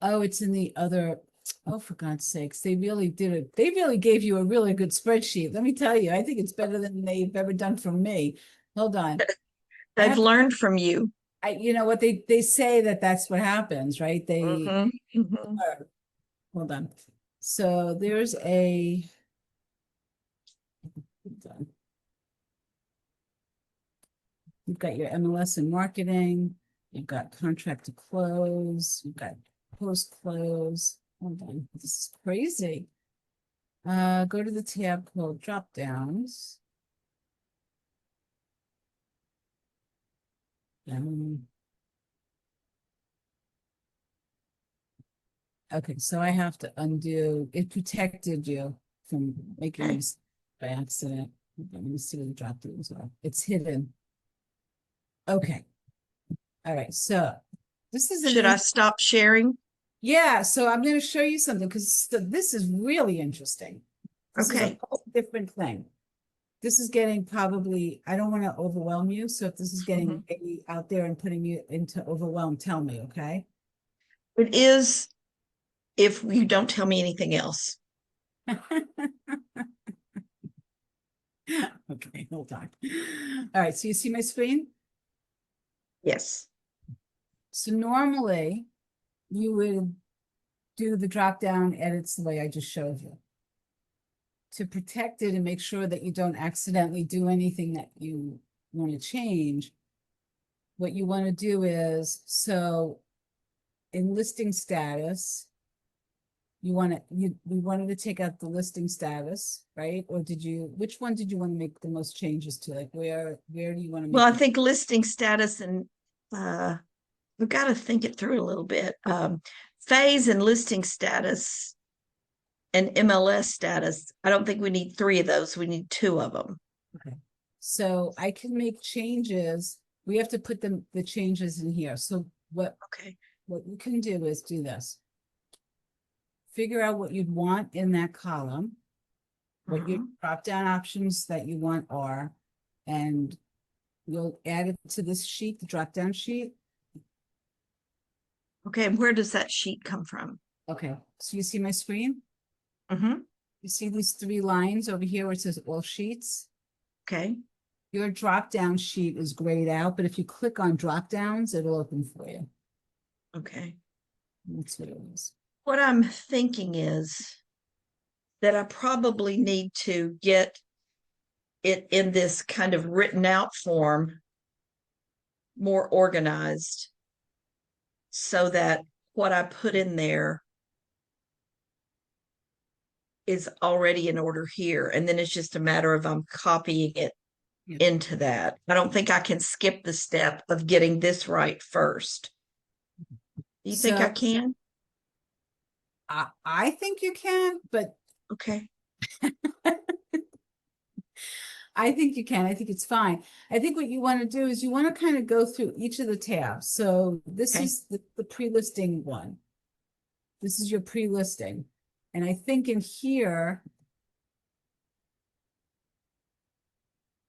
Oh, it's in the other. Oh, for God's sakes, they really did it. They really gave you a really good spreadsheet. Let me tell you, I think it's better than they've ever done for me. Hold on. I They've have, learned from you. you know what they say that's what happens, right? Hmm. Hmm. Hold on. So there's a, hold on. You've got your MLS and marketing. You've got contract to close, you've got post-close. Hold on, this is crazy. Go to the tab called drop downs. Okay, so I have to undo, it protected you from making Okay. these by accident. Let me see what the drop downs are. It's hidden. Okay. All right, so this is Should I stop sharing? yeah, so I'm going to show you something because this is really interesting. This is a Okay. whole different thing. This is getting probably, I don't want to overwhelm you. So if this is getting maybe out there and putting you into overwhelm, tell me, okay? It is if you don't tell me anything else. Okay, hold on. All right, so you see my screen? Yes. So normally you would do the drop down edits the way I just showed you. To protect it and make sure that you don't accidentally do anything that you want to change, what you want to do is, so in listing status, we wanted to take out the listing status, right? Or which one did you want to make the most changes to? Like where do you want to Well, make I think listing status and we've got to think it through a little bit. Phase and listing status and MLS status. I don't think we need three of those. We need two of them. okay. So I can make changes. We have to put the changes in here. So Okay. what you can do is do this. Figure out what you'd want in that column, what your drop down options that you want are, and you'll add it to this sheet, the drop down sheet. Okay. And where does that sheet come from? Okay, so you see my screen? Mm-hmm. You see these three lines over here where it says all sheets? Okay. Your drop down sheet is grayed out, but if you click on drop downs, it'll open for you. Okay. That's what it is. What I'm thinking is that I probably need to get it in this kind of written out form, more organized, so that what I put in there is already in order here. And then it's just a matter of I'm copying it into that. I don't think I can skip the step of getting this right first. Do you think I can? I think you can, but Okay. I think you can. I think it's fine. I think what you want to do is you want to kind of go through each of the tabs. So this Okay. is the pre-listing one. This is your pre-listing. And I think in here,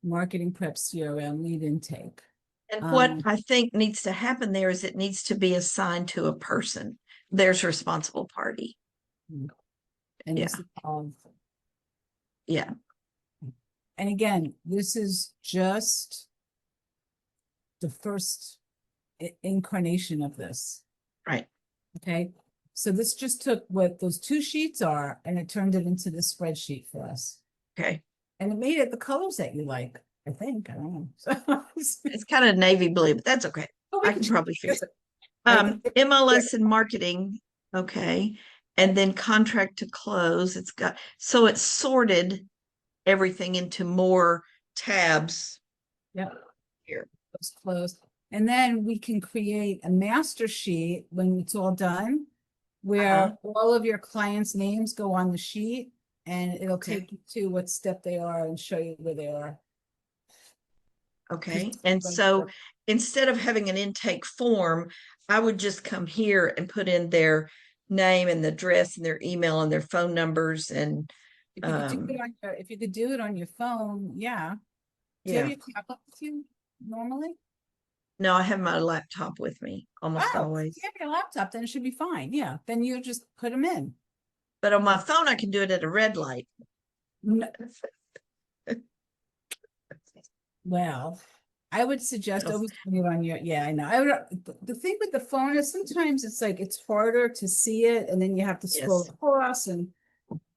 marketing prep, CRM, lead intake. And what I think needs to happen there is it needs to be assigned to a person. There's responsible party. And Yeah. this is all. Yeah. And again, this is just the first incarnation of this. Right. Okay. So this just took what those two sheets are and it turned it into this spreadsheet for us. Okay. And it made it the colors that you like, I think. I don't know. So, It's kind of navy blue, but that's okay. I can probably fix it. MLS and marketing. Okay. And then contract to close. So it's sorted everything into more tabs. Yeah. Here. Those closed. And then we can create a master sheet when it's all done, where all of your clients' names go on the sheet and it'll take you to what step they are and show you where they are. Okay. And so instead of having an intake form, I would just come here and put in their name and the address and their email and their phone numbers. And if you could do it on your phone, yeah. Do you have your tablet with you normally? No, I have my laptop with me almost always. If you have your laptop, then it should be fine. Yeah. Then you just put them in. But on my phone, I can do it at a red light. No. Well, I would suggest always putting it on your, yeah, I know. The thing with the phone is sometimes it's like, it's harder to see it and then you have to scroll across and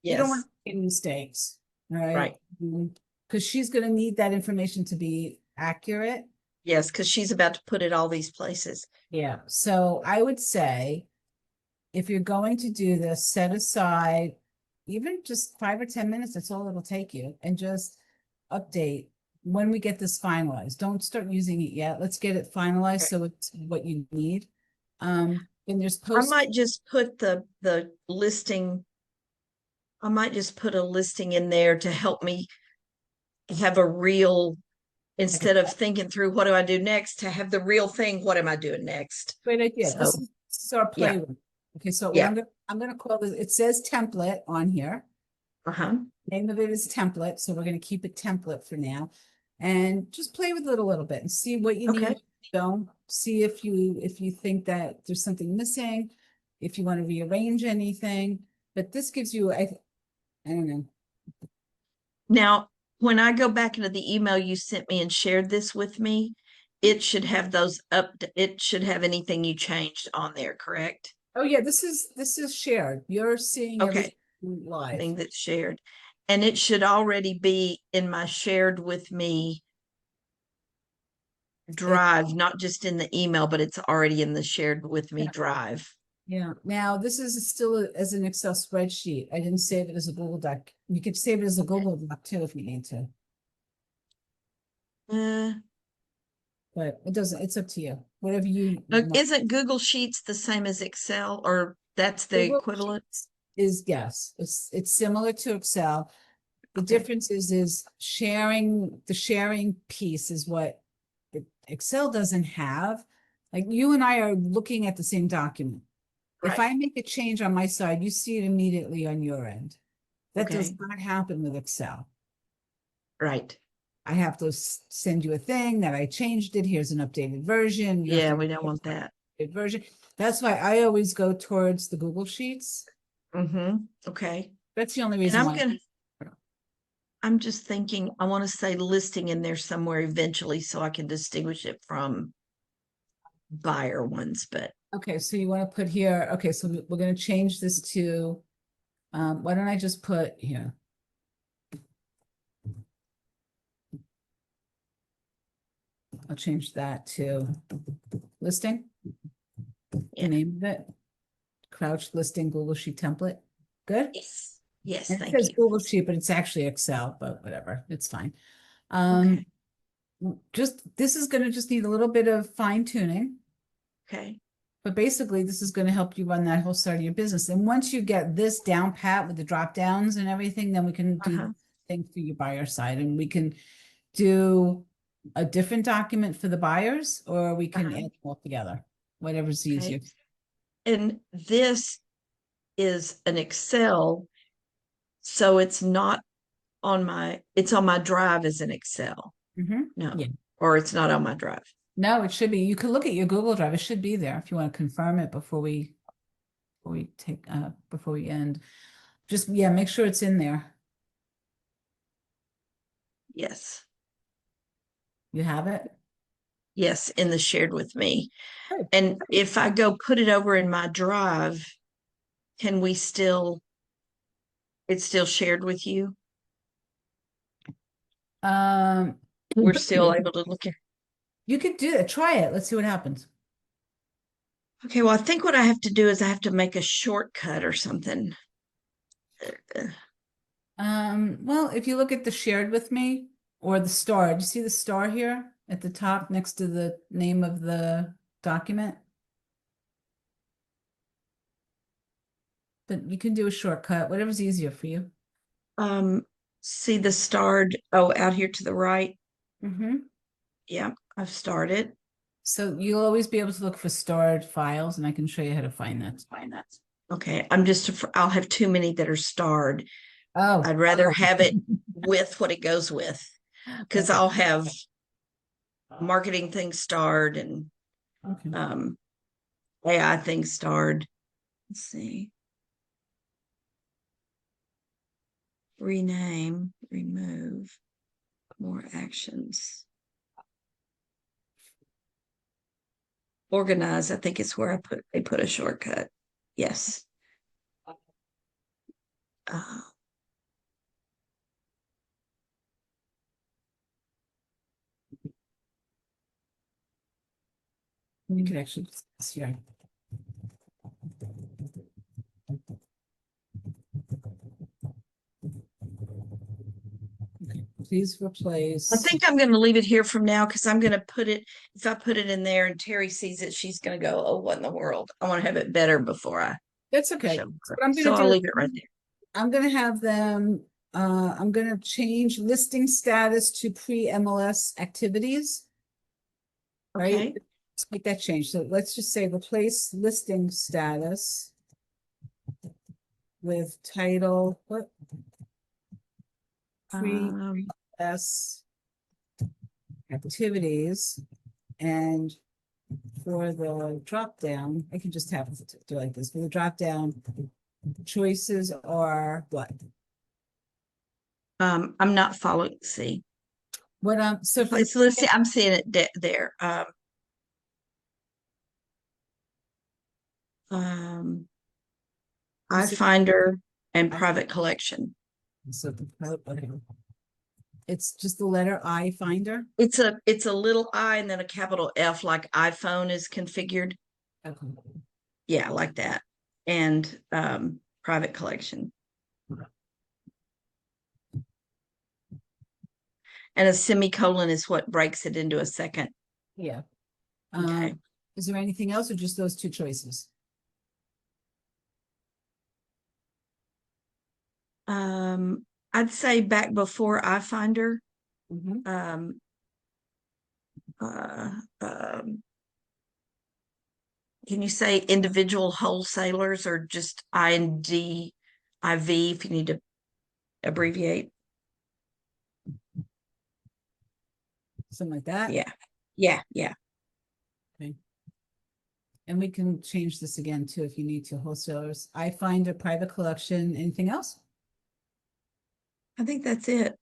you don't want to make any mistakes. All right. Right. Because she's going to need that information to be accurate. Yes, because she's about to put it all these places. Yeah, so I would say if you're going to do this, set aside even just 5 or 10 minutes, that's all it'll take you, and just update when we get this finalized. Don't start using it yet. Let's get it finalized Okay. so it's what you need. And there's I post. might just put the listing. I might just put a listing in there to help me have a real, instead of thinking through what do I do next, to have the real thing, what am I doing next? Great idea. So This is our yeah, playroom. Okay, so what yeah. I'm gonna call this, it says template on here. Uh-huh. Name of it is template, so we're gonna keep it template for now. And just play with it a little bit and see what you Okay. need. Don't see if you think that there's something missing, if you want to rearrange anything. But this gives you, I don't know. Now, when I go back into the email you sent me and shared this with me, it should have those up, it should have anything you changed on there, correct? Oh yeah, this is shared. You're seeing everything Okay, live. thing that's shared. And it should already be in my shared with me It, drive, not just in the email, but it's already in the shared with me yeah. drive. Yeah, now this is still as an Excel spreadsheet. I didn't save it as a Google Doc. You could save it as a Okay. Google Doc too if you need to, Uh, but it doesn't, it's up to you. Whatever you want. isn't Google Sheets the same as Excel, or that's the Google equivalent? Sheets is, yes, it's similar to Excel. The Okay, difference is the sharing piece is what Excel doesn't have. Like you and I are looking at the same document. If right. I make a change on my side, you see it immediately on your end. That does Okay, not happen with Excel. right. I have to send you a thing that I changed it. Here's an updated version. You have Yeah, to we don't want that. update version. That's why I always go towards the Google Sheets. Mm-hmm. Okay. That's the only And reason why. I'm just thinking, I want to say listing in there somewhere eventually so I can distinguish it from buyer ones, but Okay, so you want to put here, okay, so we're going to change this to, why don't I just put here? I'll change that to listing, the yeah. name of it, Crouch listing Google Sheet template. Good. Yes. Yes, And it thank says you. Google Sheet, but it's actually Excel, but whatever, it's fine. Okay. Just, this is going to just need a little bit of fine tuning. Okay. But basically, this is going to help you run that whole side of your business. And once you get this down pat with the drop downs and everything, then we can do Uh-huh. things for your buyer side, and we can do a different document for the buyers, or we can Uh-huh. add them all together, whatever's Okay. easier. And this is an Excel, so it's not on my, it's on my drive as an Excel. No, Yeah. or it's not on my drive. No, it should be. You could look at your Google Drive. It should be there if you want to confirm it before we end. Just, yeah, make sure it's in there. Yes. You have it? Yes, in the shared with me. Good. And if I go put it over in my drive, can we still, it's still shared with you? Um, We're still able to look at. you could do it. Try it. Let's see what happens. Okay, well, I think what I have to do is I have to make a shortcut or something. Well, if you look at the shared with me or the star, do you see the star here at the top next to the name of the document? But you can do a shortcut, whatever's easier for you. See the starred, oh, out here to the right. Mm-hmm. Yeah, I've started. So you'll always be able to look for stored files, and I can show you how to find that. Okay, I'll have too many that are starred. Oh, I'd rather have it with what it goes with, because okay. I'll have marketing things starred and Okay. um AI things starred. Let's see. Rename, remove, more actions. Organize, I think it's where they put a shortcut. Yes. Uh, You could actually, yeah. Okay, please replace. I think I'm going to leave it here from now because I'm going to put it, if I put it in there and Terry sees it, she's going to go, oh, what in the world? I want to have it better before I That's okay. show So her. what I'm So gonna I'll do, leave it right there. I'm gonna have them, I'm gonna change listing status to pre-MLS activities, right? Okay. Let's make that change. So let's just say replace listing status with title, what? Um, Pre-S activities, and for the drop down, I can just have it do like this. For the drop down, choices are what? I'm not following. See, What so for the so let's see. I'm seeing it there. Um, you said iFinder and private collection. so okay. It's just the letter I finder. It's a little I and then a capital F, like iPhone is configured. Okay. Yeah, like that. And private collection. And a semicolon is what breaks it into a second. Yeah. Okay. Is there anything else or just those two choices? I'd say back before iFinder, Mhm. um, uh, um, can you say individual wholesalers or just INDIV if you need to abbreviate? Something like that. Yeah. Yeah. Yeah. Okay. And we can change this again too if you need to. Wholesalers. I find a private collection. Anything else? I think that's it.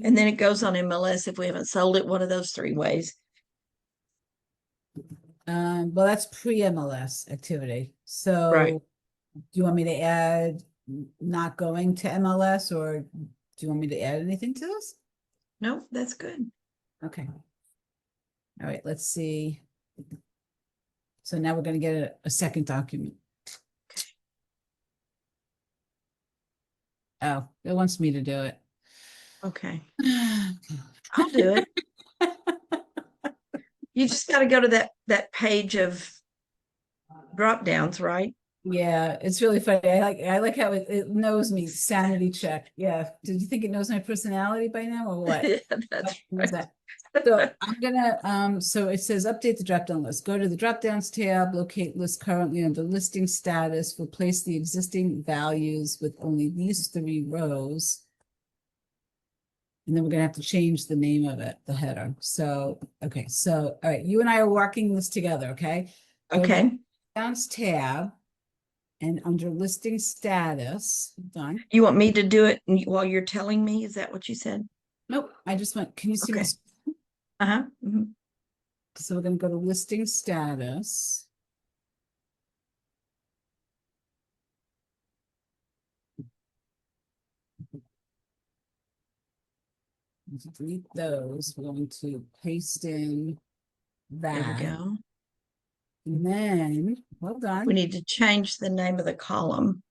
And then it goes on MLS if we haven't sold it one of those three ways. Well, that's pre-MLS activity. Right. So do you want me to add not going to MLS or do you want me to add anything to this? No, that's good. Okay. All right, let's see. So now we're going to get a second document. Oh, it wants me to do it. Okay. I'll do it. You just got to go to that page of drop downs, right? Yeah, it's really funny. I like how it knows me. Sanity check. Yeah. Did you think it knows my personality by now or what? Yeah, that's What was right. that? So I'm gonna so it says update the drop down list. Go to the drop downs tab, locate list currently under listing status, replace the existing values with only these 3 rows. And then we're gonna have to change the name of it, the header. So okay, so all right, you and I are working this together, okay? Go to the Okay. downs tab. And under listing status, done. You want me to do it while you're telling me? Is that what you said? Nope, I just went, can you see my, Okay. Uh-huh. Mhm. so we're gonna go to listing status. Delete those, we're going to paste in There we that. go. And then, well We done, need to change the name of the column.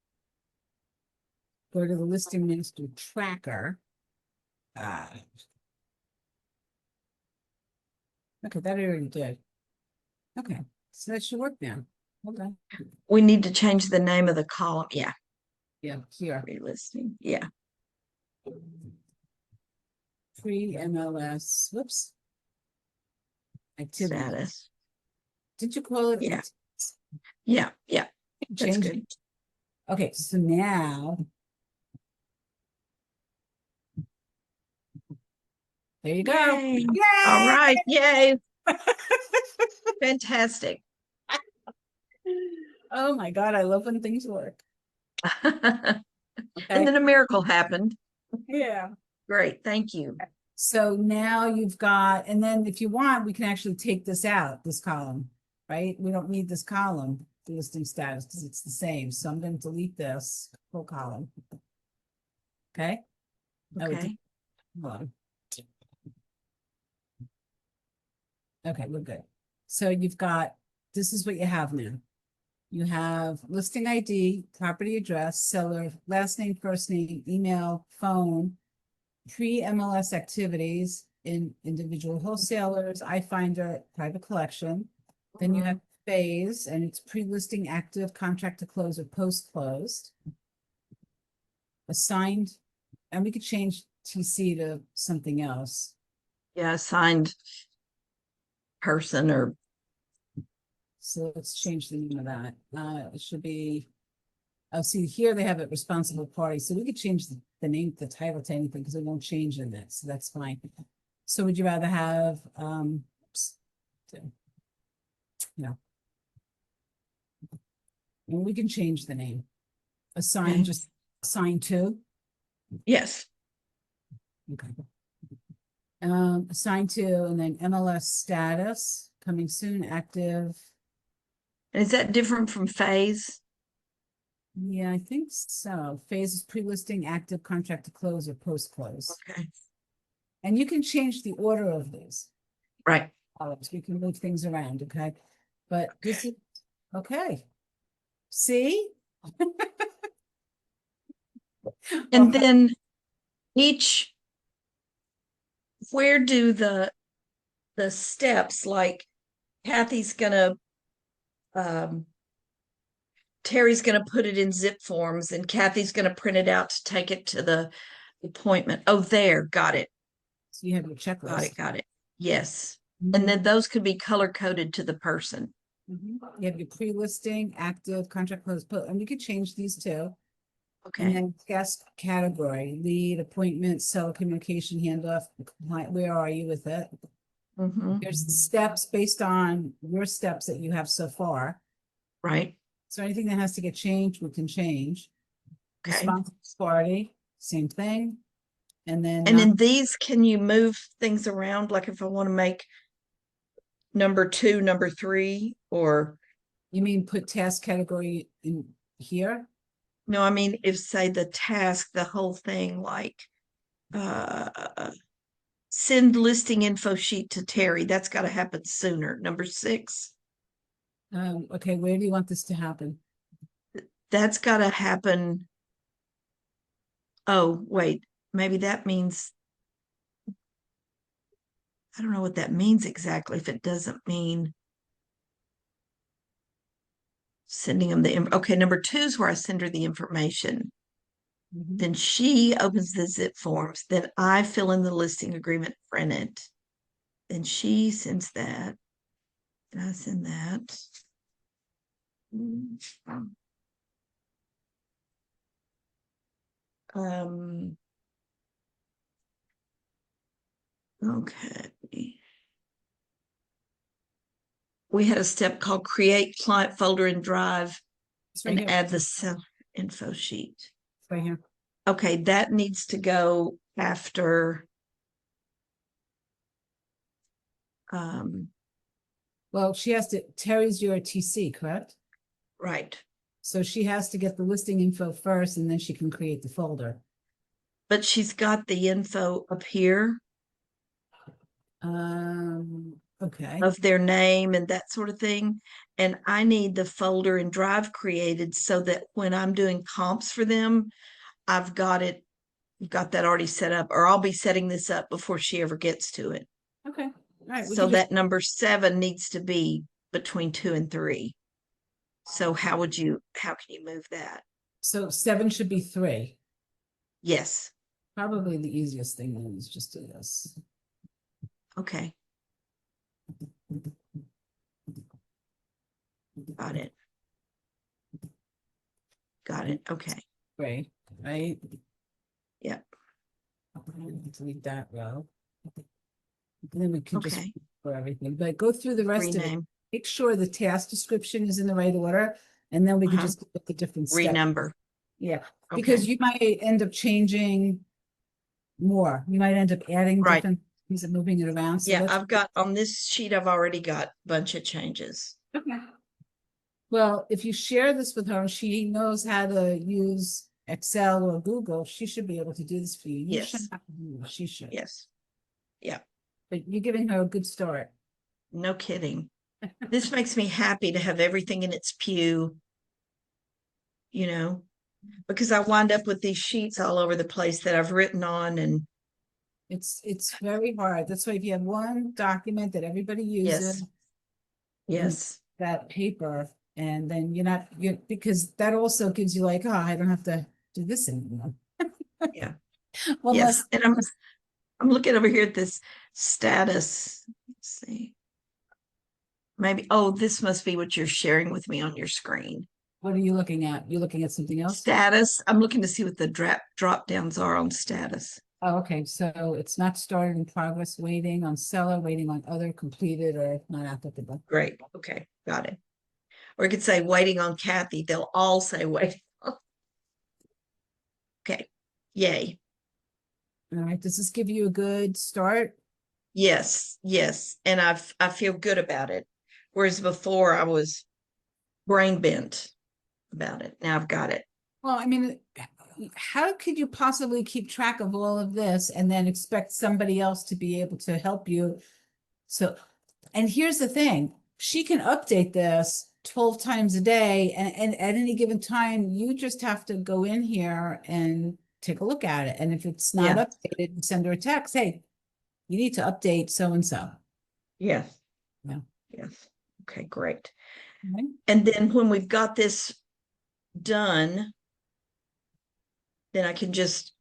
go to the listing master tracker. Okay, that I already did. Okay, so that should work now. Hold on. We need to change the name of the column. Yeah. Yeah, here. Relisting. Yeah. Pre-MLS, whoops. Activity. Status. Did you call it? Yeah. Yeah. Yeah. That's Change it. good. Okay, so now there you go. Yay. All Yay! right. Yay. Fantastic. Oh my God, I love when things work. And Okay. then a miracle happened. Yeah. Great. Thank you. So now you've got, and then if you want, we can actually take this out, this column, right? We don't need this column, the listing status, because it's the same. So I'm going to delete this whole column. Okay. Okay. Hold on. Okay, we're good. So you've got, this is what you have now. You have listing ID, property address, seller, last name, first name, email, phone, pre-MLS activities in individual wholesalers, iFinder, private collection. Then you have phase, and it's pre-listing active, contract to close or post-closed. Assigned, and we could change TC to something else. Yeah, assigned person or So let's change the name of that. It should be, oh, see, here they have it responsible party. So we could change the name, the title to anything because it won't change in that. So that's fine. So would you rather have, oops, no. And we can change the name. Assign, okay. just assign to. Yes. Okay. Assign to, and then MLS status, coming soon, active. And is that different from phase? Yeah, I think so. Phase is pre-listing, active, contract to close or post-close. Okay. And you can change the order of these. Right. We can move things around, okay? But this is, okay. See? And then each, where do the steps, like Cathie's gonna Terry's gonna put it in zip forms and Cathie's gonna print it out to take it to the appointment. Oh, there, got it. So you have your checklist. Got it. Yes. Mhm. And then those could be color coded to the person. You have your pre-listing, active, contract close, and you could change these too. And Okay. then guest category, lead, appointment, seller communication, handoff, compliant. Where are you with it? Mhm. There's the steps based on your steps that you have so far. Right. So anything that has to get changed, we can change. Okay. Responsible party, same thing. And then And in these, can you move things around? Like if I want to make number 2, number 3, or you mean put task category in here? no, I mean, if say the task, the whole thing, like send listing info sheet to Terry, that's got to happen sooner. Number 6, Okay, where do you want this to happen? that's got to happen. Oh, wait, maybe that means, I don't know what that means exactly. If it doesn't mean sending them okay, number 2 is where I send her the information. Then she opens the zip forms. Then I fill in the listing agreement, print it. Then she sends that. And I send that. Um, okay. We had a step called create client folder in Drive It's right and here. add the seller info sheet. It's right here. Okay, that needs to go after Well, she has to, Terry's your TC, correct? right. So she has to get the listing info first and then she can create the folder. But she's got the info up here Okay. of their name and that sort of thing. And I need the folder in Drive created so that when I'm doing comps for them, I've got that already set up, or I'll be setting this up before she ever gets to it. Okay. All right. So that number 7 needs to be between 2 and 3. So how can you move that? So 7 should be 3. Yes. Probably the easiest thing then is just do this. Okay. Got it. Okay. Right. Right. Yep. Delete that row. And then we can just Okay. for everything, but go through the rest of it. Rename. Make sure the task description is in the right order, and then we can just put the different steps. Renumber. Yeah, because you might end up changing more. You might end up adding Right. different things and moving it around. So Yeah, let's, I've got on this sheet, I've already got a bunch of changes. okay. Well, if you share this with her, she knows how to use Excel or Google. She should be able to do this for you. You Yes. shouldn't have to do it. She should. Yes. Yeah. But you're giving her a good start. No kidding. This makes me happy to have everything in its pew, you know, because I wind up with these sheets all over the place that I've written on. And It's very hard. That's why if you have one document that everybody uses yes, and yes, that paper, and then you because that also gives you like, oh, I don't have to do this anymore. yeah, One yes. less. And I'm looking over here at this status. Let's see. Maybe, oh, this must be what you're sharing with me on your screen. What are you looking at? You're looking at something else? Status. I'm looking to see what the drop downs are on status. Oh, okay. So it's not started in progress, waiting on seller, waiting on other, completed or not applicable. Great. Okay. Got it. Or you could say waiting on Cathie. They'll all say waiting. Okay. Yay. All right. Does this give you a good start? Yes. Yes. And I feel good about it. Whereas before I was brain bent about it. Now I've got it. Well, I mean, how could you possibly keep track of all of this and then expect somebody else to be able to help you? So, and here's the thing, she can update this 12 times a day, and at any given time, you just have to go in here and take a look at it. And if it's not Yeah. updated, send her a text, hey, you need to update so and so. Yes. Yeah. Yes. Okay, great. Okay. And then when we've got this done, then I can just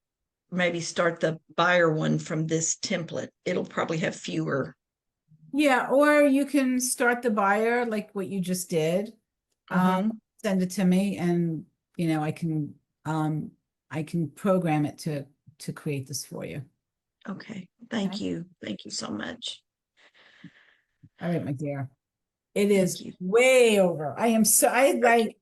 maybe start the buyer one from this template. It'll probably have fewer. Yeah, or you can start the buyer like what you just did. Mhm. Send it to me, and um I can program it to create this for you. Okay. Okay. Thank you. Thank you so much. All right, my dear. It Thank is you. way over. I am so Okay.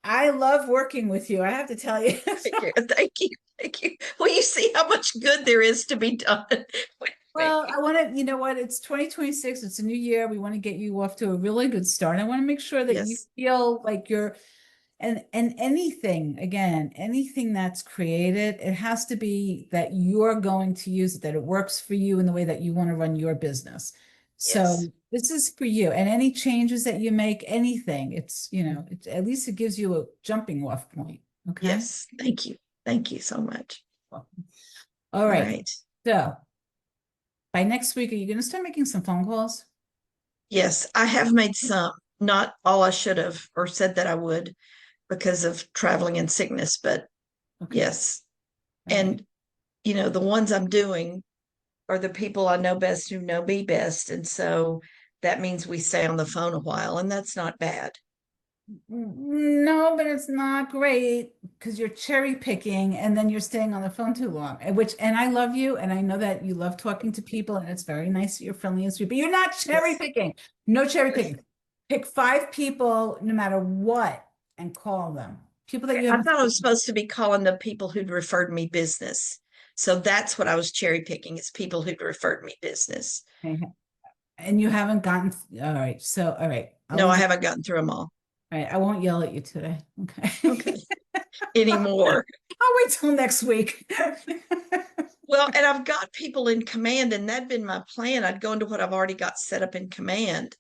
I love working with you. I have to tell you. Thank you. Thank you. Thank you. Well, you see how much good there is to be done with me. Well, I want to, you know what? It's 2026. It's a new year. We want to get you off to a really good start. I want to make sure that you Yes. feel like you're and anything, again, anything that's created, it has to be that you're going to use it, that it works for you in the way that you want to run your business. Yes. So this is for you. And any changes that you make, anything, it's, at least it gives you a jumping off point. Okay. Yes. Thank you. Thank you so much. All All right. right. So by next week, are you going to start making some phone calls? Yes, I have made some, not all I should have or said that I would because of traveling and sickness, but Okay. yes. All right. And, the ones I'm doing are the people I know best who know me best. And so that means we stay on the phone a while, and that's not bad. No, but it's not great because you're cherry picking and then you're staying on the phone too long. And I love you, and I know that you love talking to people, and it's very nice that you're friendly and sweet, but you're not cherry Yes. picking. No cherry Yes. picking. Pick 5 people, no matter what, and call them. People that Okay. you I haven't thought I was spoken supposed to be calling the people who'd referred me business. So that's what I was cherry picking is people who'd referred me business. to, and you haven't gotten. All right. So, all right. I'll No, I leave it. haven't gotten through them all. All right. I won't yell at you today. Okay. Okay. Anymore. I'll wait till next week. Well, and I've got people in command, and that'd been my plan. I'd go into what I've already got set up in command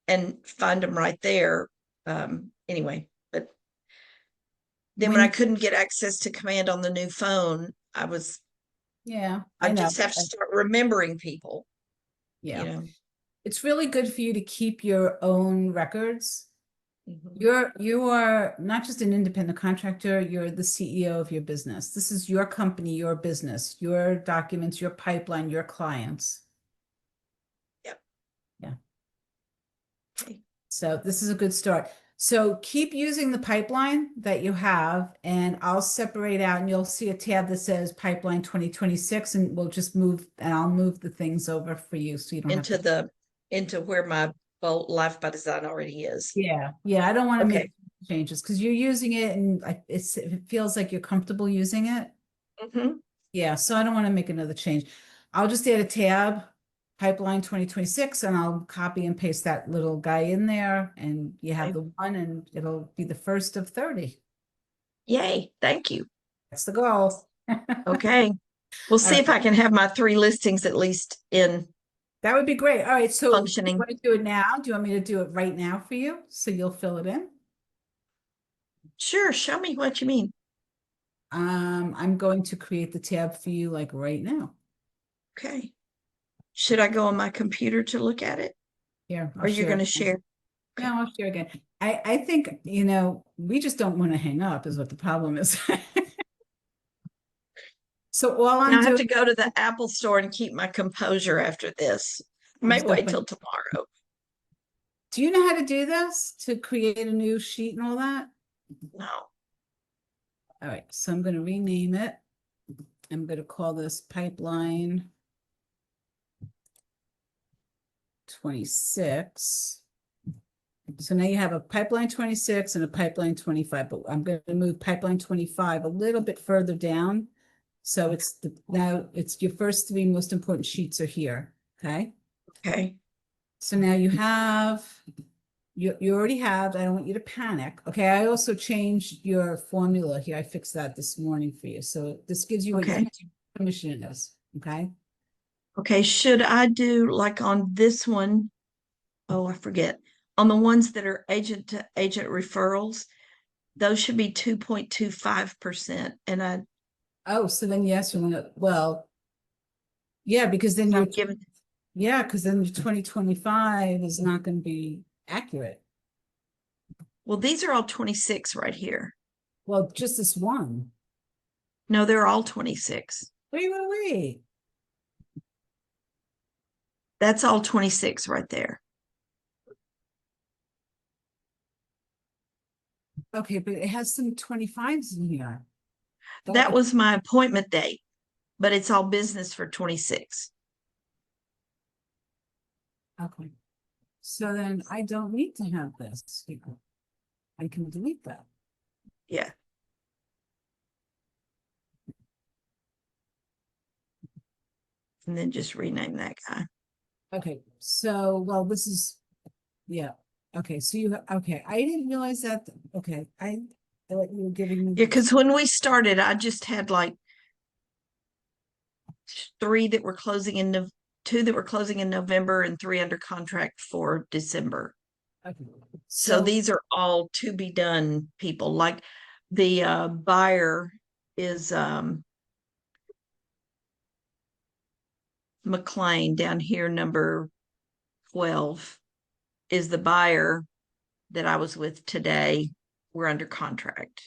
and find them right there. Anyway, but then when I When, couldn't get access to command on the new phone, yeah, I I know. just have to start remembering people, you Yeah. know. It's really good for you to keep your own records. Mhm. You are not just an independent contractor, you're the CEO of your business. This is your company, your business, your documents, your pipeline, your clients. Yep. Yeah. Okay. So this is a good start. So keep using the pipeline that you have, and I'll separate out, and you'll see a tab that says pipeline 2026, and we'll just move, and I'll move the things over for you so you don't have Into to. the into where my bolt life by design already is. Yeah, yeah, I don't want to Okay. make changes because you're using it and it feels like you're comfortable using it. Hmm. Yeah, so I don't want to make another change. I'll just add a tab, pipeline 2026, and I'll copy and paste that little guy in there, and you have Okay. the one, and it'll be the first of 30. Yay. Thank you. That's the goal. Okay. We'll All see if right, I can have my 3 listings at least in That would be great. All right, so do you functioning. want to do it now? Do you want me to do it right now for you? So you'll fill it in? Sure, show me what you mean. I'm going to create the tab for you like right now. Okay. Should I go on my computer to look at it? Here, I'll Or you're share going to again. share? No, Okay. I'll share again. I think, we just don't want to hang up is what the problem is. So all Now I'm I have doing to go to the Apple store and keep my composure after this. I may is wait open. till tomorrow. Do you know how to do this to create a new sheet and all that? No. All right, so I'm going to rename it. I'm going to call this pipeline 26. So now you have a pipeline 26 and a pipeline 25, but I'm going to move pipeline 25 a little bit further down. So now it's your first three most important sheets are here. Okay. Okay. So now you already have, I don't want you to panic. Okay. I also changed your formula here. I fixed that this morning for you. So this gives you what your Okay. commission is. Okay. Okay. Should I do like on this one? Oh, I forget. On the ones that are agent to agent referrals, those should be 2.25%. And Oh, so then yes, well, yeah, because then I'm giving, yeah, because then your 2025 is not going to be accurate. well, these are all 26 right here. Well, just this one. No, they're all 26. Wait. That's all 26 right there. Okay, but it has some 25s in here. That was my appointment date, but it's all business for 26. Okay. So then I don't need to have this here. I can delete that. Yeah. And then just rename that guy. Okay. So, well, this is, yeah. Okay. So okay. I didn't realize that. Okay. I thought you were giving me Yeah, this. because when we started, I just had like three that were closing in two that were closing in November and three under contract for December. Okay. So So, these are all to be done people. Like the buyer is McLean down here, number 12 is the buyer that I was with today. We're under contract.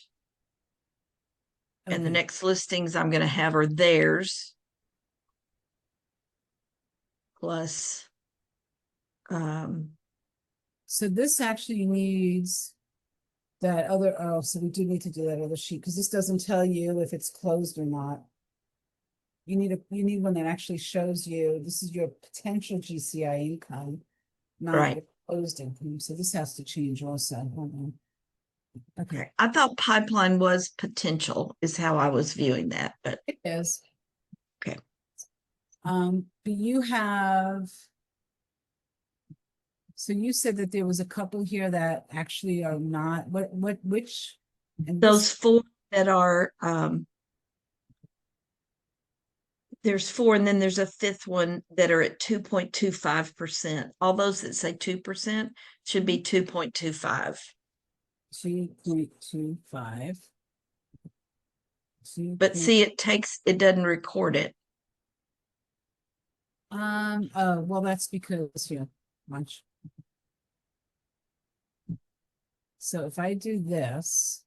And the okay. next listings I'm going to have are theirs plus So this actually needs that other, oh, so we do need to do that other sheet because this doesn't tell you if it's closed or not. You need one that actually shows you, this is your potential GCI income, not right. your closed income. So this has to change also. Hold on. Okay, Okay. I thought pipeline was potential is how I was viewing that, but it is. okay. But you have, so you said that there was a couple here that actually are not, which, and this, Those four that are there's four, and then there's a fifth one that are at 2.25%. All those that say 2% should be 2.25. 2.25. But see, it doesn't record it. Oh, well, that's because, yeah, much. So if I do this,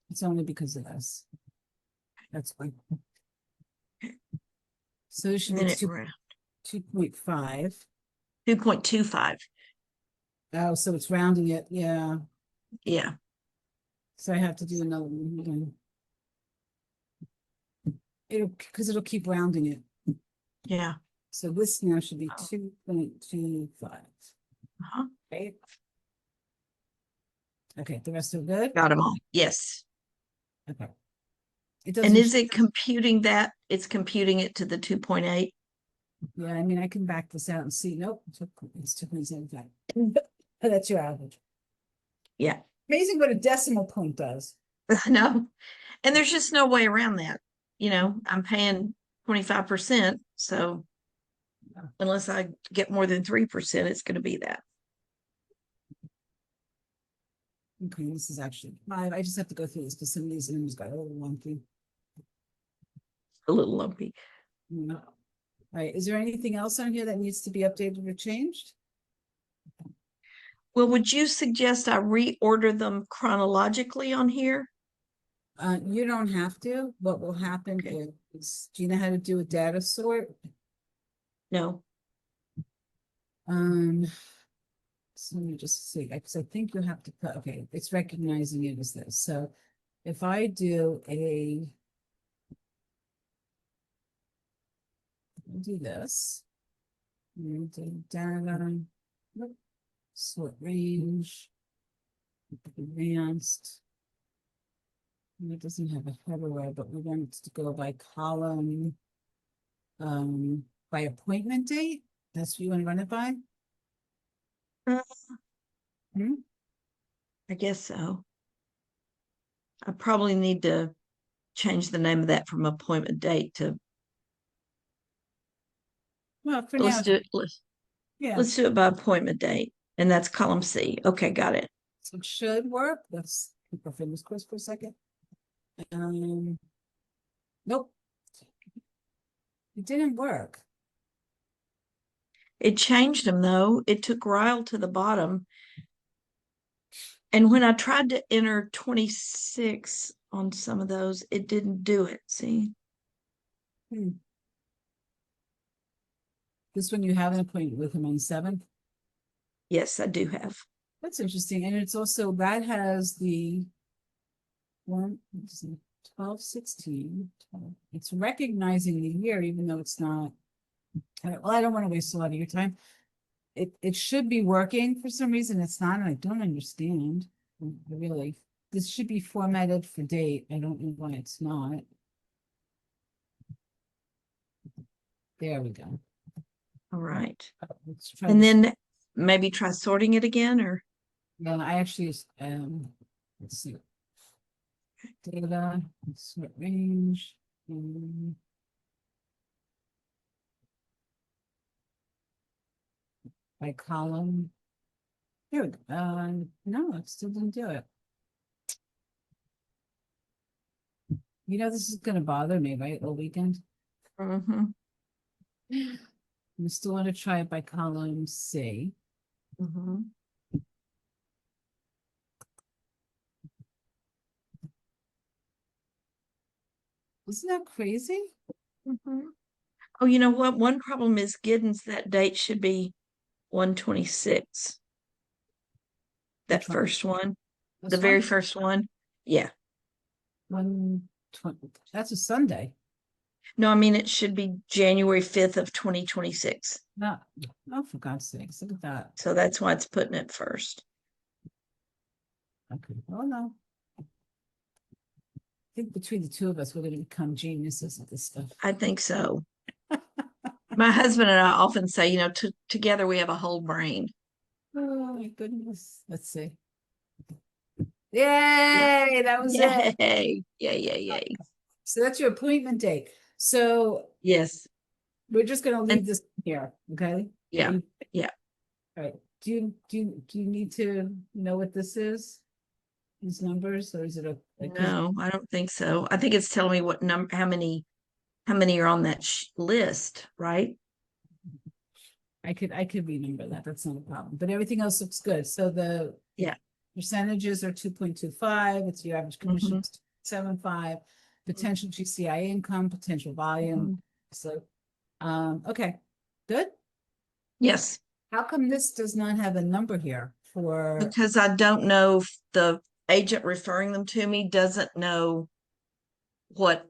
it's only because of this. That's fine. So it should And be then it 2.5. 2.25. Oh, so it's rounding it. Yeah. Yeah. So I have to do another one again. It'll keep rounding it. Yeah. So this now should be 2.25. Uh-huh. Right? Okay, the rest are good? Got them all. Yes. Okay. It And doesn't, is it computing that? It's computing it to the 2.8. yeah, I mean, I can back this out and see. Nope, it's 2.75. That's your average. Yeah. Amazing what a decimal point does. No. And there's just no way around that. I'm paying 25%. So Unless I get more than 3%, it's going to be that. Okay, this is actually five. I just have to go through this because some of these numbers got a little wonky. A little lumpy. No. All right, is there anything else on here that needs to be updated or changed? Well, would you suggest I reorder them chronologically on here? You don't have to. What will happen Okay. is, do you know how to do a data sort? No. So let me just see, because I think you have to put, okay, it's recognizing it as this. So if I do I'll do this, and do data, sort range, advanced. And it doesn't have a header array, but we want it to go by column, by appointment date. That's what you want to run it by? Uh, Hmm? I guess so. I probably need to change the name of that from appointment date to Well, for let's now, do it. yeah, Let's do it by appointment date. And that's column C. Okay, got it. so it should work. Let's keep our fingers crossed for a second. Nope, it didn't work. It changed them though. It took Ryle to the bottom. And when I tried to enter 26 on some of those, it didn't do it. See? Hmm. This one you have an appointment with him on the 7th. Yes, I do have. That's interesting. And it's also, that has the 12, 16, 12. It's recognizing the year, even though it's not. Well, I don't want to waste a lot of your time. It should be working for some reason. It's not, and I don't understand. Really, this should be formatted for date. I don't know why it's not. There we go. All right. Let's try And this. then maybe try sorting it again or Yeah, I actually let's see. Data, sort range. By column. Here we go. No, it still didn't do it. You know, this is gonna bother me, right? All weekend. Mhm. We still want to try it by column C. Mhm. Isn't that crazy? Mhm. Oh, you know what? One problem is Giddens, that date should be 126. That Which one? first one, the This very one? first one. Yeah. 120. That's a Sunday. No, I mean it should be January 5th of 2026. No, oh, for God's sakes, look at that. So that's why it's putting it first. Okay. Oh no. I think between the two of us, we're gonna become geniuses at this stuff. I think so. My husband and I often say, together we have a whole brain. Oh my goodness. Let's see. Yeah. Yay, that was it. Yay. Yay, yay, yay. So that's your appointment date. So Yes. we're just gonna And leave this here, okay? yeah. Yeah. All right. Do you need to know what this is? These numbers, or is it a because No, I don't think so. I think it's telling me what number, how many are on that list, right? I could remember that. That's not a problem. But everything else looks good. So the Yeah. percentages are 2.25. It's your average commission Mhm. is 2.75, potential GCI income, potential volume. Mhm. So okay, good. Yes, How come this does not have a number here for because I don't know if the agent referring them to me doesn't know what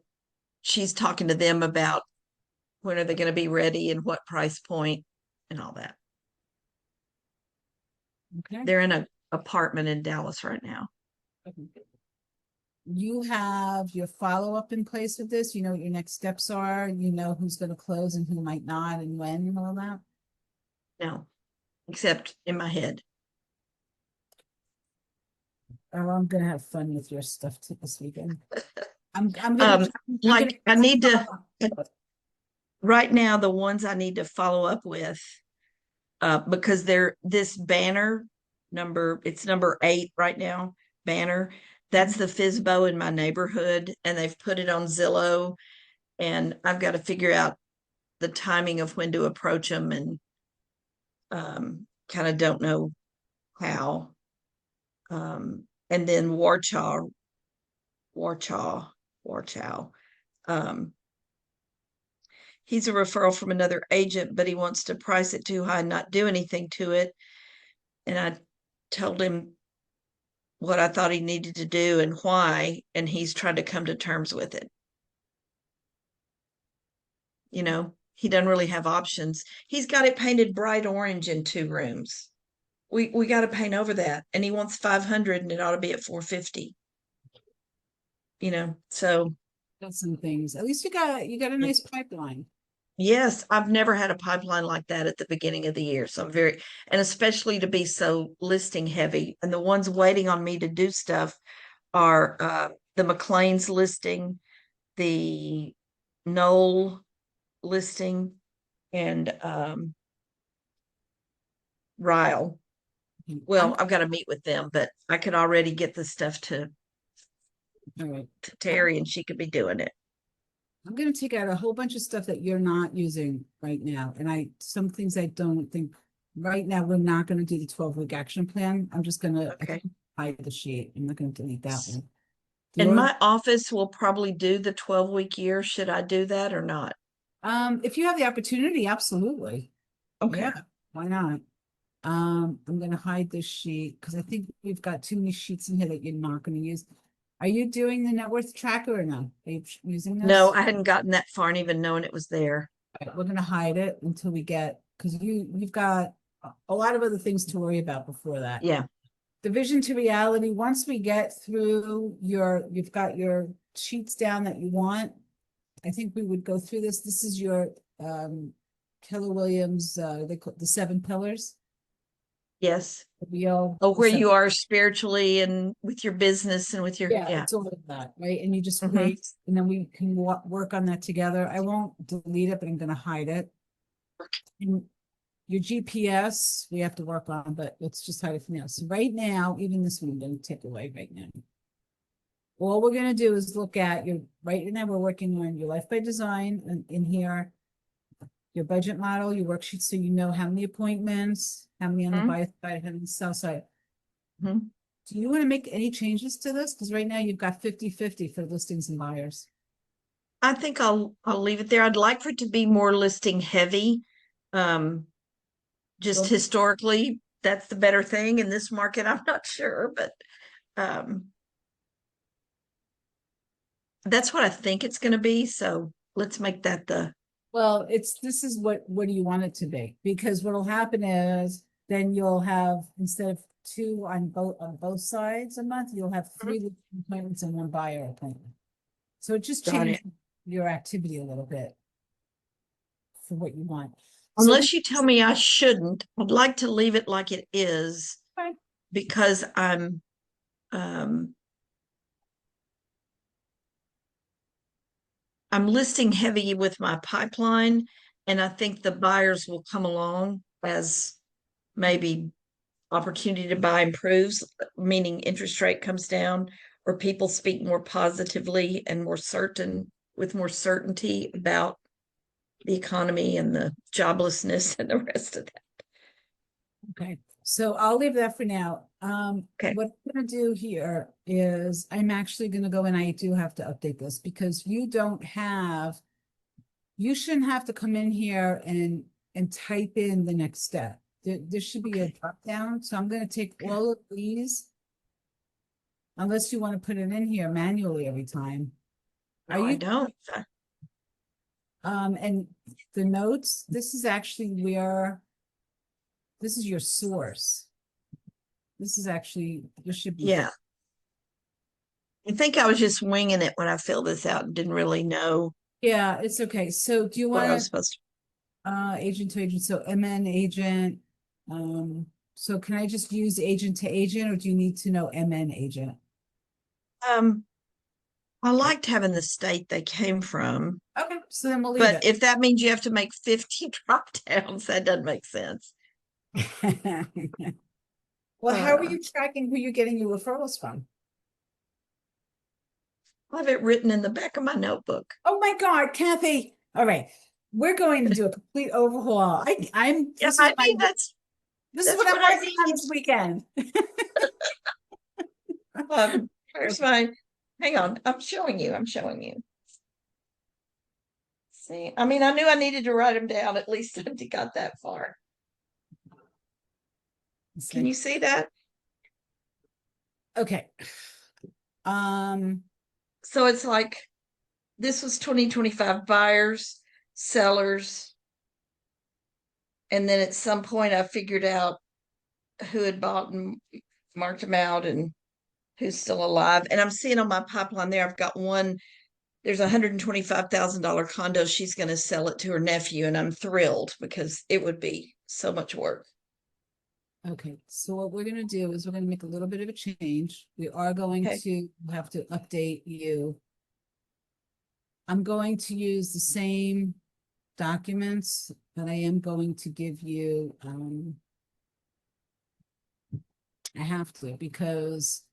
she's talking to them about. When are they going to be ready and what price point and all that. okay? They're in an apartment in Dallas right now. You have your follow-up in place with this, you know what your next steps are, you know who's gonna close and who might not and when and all that. No, except in my head. Oh, I'm gonna have fun with your stuff too this weekend. I'm gonna Um, I'm gonna like I need to right now, the ones I need to follow up with, because they're this banner it's number 8 right now, banner. That's the FISBO in my neighborhood, and they've put it on Zillow, and I've got to figure out the timing of when to approach them, and kind of don't know how. And then Warchaw, Warchow. Um, he's a referral from another agent, but he wants to price it too high and not do anything to it. And I told him what I thought he needed to do and why, and he's trying to come to terms with it. You know, he doesn't really have options. He's got it painted bright orange in 2 rooms. We got to paint over that, and he wants 500, and it ought to be at 450. So Got some things. At least you got a nice pipeline. yes, I've never had a pipeline like that at the beginning of the year. So and especially to be so listing heavy. And the ones waiting on me to do stuff are the McLean's listing, the Knoll listing, and Ryle. Well, I've got to meet with them, but I could already get the stuff to All right. Terry, and she could be doing it. I'm going to take out a whole bunch of stuff that you're not using right now. And some things I don't think right now, we're not going to do the 12-week action plan. I'm just going to Okay. hide the sheet. I'm not going to delete that one. And my office will probably do the 12-week year. Should I do that or not? If you have the opportunity, absolutely. Okay. Yeah, why not? I'm going to hide this sheet because I think we've got too many sheets in here that you're not going to use. Are you doing the net worth tracker or no? Are you using this? No, I hadn't gotten that far and even knowing it was there. Right, we're gonna hide it until we get, because you've got a lot of other things to worry about before that. Yeah. The vision to reality, once we get through you've got your sheets down that you want, I think we would go through this. This is your Keller Williams, they call the 7 pillars. Yes. Wheel. Oh, where you are spiritually and with your business and with your, Yeah, it's all of that, right? And you just Mhm. wait, and then we can work on that together. I won't delete it, but I'm gonna hide it. And your GPS, we have to work on, but let's just hide it for now. So right now, even this one, I'm gonna take away right now. All we're gonna do is look at right now, we're working on your life by design in here, your budget model, your worksheet, so you know how many appointments, how many on the Mhm. buy side, how many on the sell side. Mhm. Do you want to make any changes to this? Because right now you've got 50-50 for listings and buyers. I think I'll leave it there. I'd like for it to be more listing heavy. Just Well, historically, that's the better thing in this market. I'm not sure, but um, that's what I think it's going to be. So let's make that the Well, this is what do you want it to be? Because what'll happen is then you'll have, instead of 2 on both sides a month, you'll have 3 appointments and 1 buyer appointment. So it just got it. changes your activity a little bit for what you want. So Unless you tell me I shouldn't, I'd like to leave it like it is okay. because um, I'm listing heavy with my pipeline, and I think the buyers will come along as maybe opportunity to buy improves, meaning interest rate comes down, or people speak more positively and with more certainty about the economy and the joblessness and the rest of that. Okay, so I'll leave that for now. Okay. What I'm gonna do here is I'm actually gonna go and I do have to update this because you shouldn't have to come in here and type in the next step. There should be a drop down, so I'm gonna take all of these. Unless you want to put it in here manually every time. No, Are I you, don't. and the notes, this is actually this is your source. This is actually, this should be. Yeah. I think I was just winging it when I filled this out and didn't really know Yeah, it's okay. So do you what I was want supposed agent to agent, so MN agent? So can I just use agent to agent or do you need to know MN agent? to. I liked having the state they came from, Okay, so then we'll leave but it. if that means you have to make 50 drop downs, that doesn't make sense. Well, how are Uh, you tracking who you're getting your referrals from? I have it written in the back of my notebook. Oh my God, Cathie. All right. We're going to do a complete overhaul. Yeah, This is I my, mean this is that's what I'm what I working on need. this weekend. Here's Okay. my. Hang on, I'm showing you. I'm showing you. See, I mean, I knew I needed to write them down. At least I got that far. Can you see that? Okay. Um, So it's like this was 2025 buyers, sellers, and then at some point I figured out who had bought and marked them out and who's still alive. And I'm seeing on my pipeline there, I've got one. There's a $125,000 condo. She's going to sell it to her nephew, and I'm thrilled because it would be so much work. okay. So what we're gonna do is we're gonna make a little bit of a change. We are going Okay. to have to update you. I'm going to use the same documents, but I am going to give you, I have to because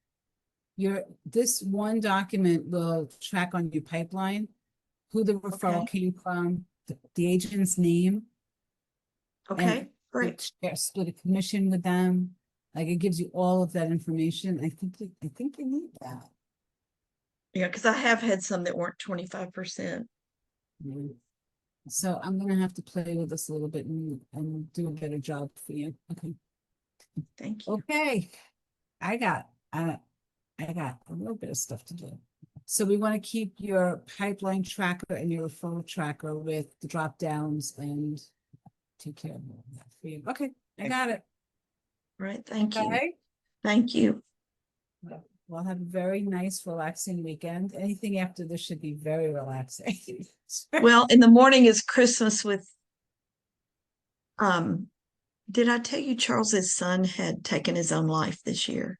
this one document will track on your pipeline, who the referral Okay. came from, the agent's name, and Okay. Great. split a commission with them. Like it gives you all of that information. I think you need that. Yeah, because I have had some that weren't 25%. Mm. So I'm gonna have to play with this a little bit and do a better job for you. Okay. Thank you. Okay. I got I got a little bit of stuff to do. So we want to keep your pipeline tracker and your referral tracker with the drop downs and take care of that for you. Okay, I got it. Right. Thank you. Okay. Thank you. Well, have a very nice, relaxing weekend. Anything after this should be very relaxing. Well, in the morning is Christmas with um did I tell you Charles's son had taken his own life this year?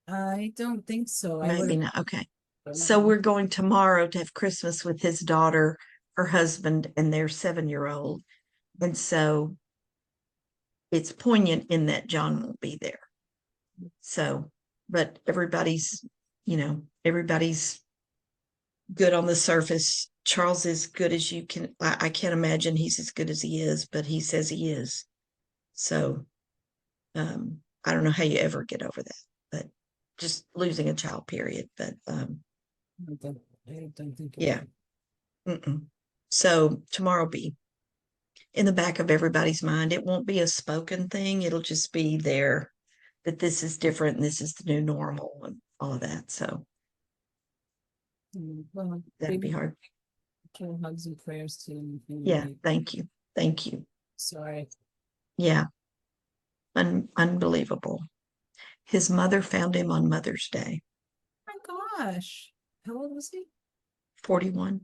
I don't think so. I would Maybe have. not. Okay. So we're going tomorrow to have Christmas with his daughter, her husband, and their 7-year-old. And so it's poignant in that John won't be there. So, but everybody's good on the surface. Charles is good as you can. I can't imagine he's as good as he is, but he says he is. So, I don't know how you ever get over that, but just losing a child, period. But I don't think. yeah. Mm-mm. So tomorrow will be in the back of everybody's mind. It won't be a spoken thing. It'll just be there that this is different and this is the new normal and all of that. So Well, that'd be hard. hugs and prayers to him. Yeah. Thank you. Thank you. Sorry. Yeah. Unbelievable. His mother found him on Mother's Day, Oh my gosh. How old was he? 41.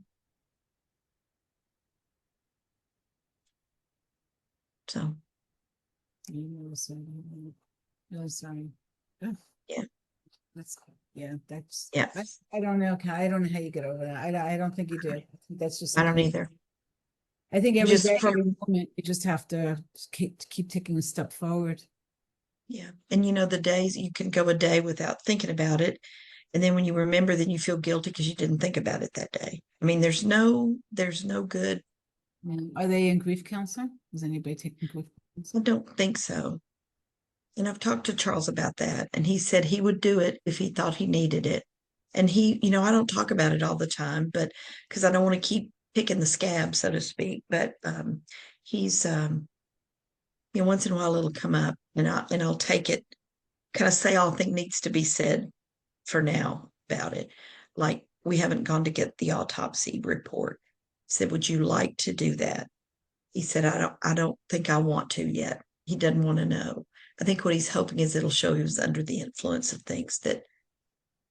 So No, sorry. No, sorry. Ugh, yeah. that's yeah. Yeah. I don't know. I don't know how you get over that. I don't think you do. I think that's just I don't something. either. I think every Just day, from every moment, you just have to keep taking a step forward. yeah. And the days you can go a day without thinking about it. And then when you remember, then you feel guilty because you didn't think about it that day. I mean, there's no good. Are they in grief counseling? Is anybody taking grief I counseling? don't think so. And I've talked to Charles about that, and he said he would do it if he thought he needed it. And I don't talk about it all the time, but because I don't want to keep picking the scab, so to speak. But he's once in a while it'll come up, and I'll take it, kind of say all I think needs to be said for now about it. Like we haven't gone to get the autopsy report. I said, would you like to do that? He said, I don't think I want to yet. He doesn't want to know. I think what he's hoping is it'll show he was under the influence of things that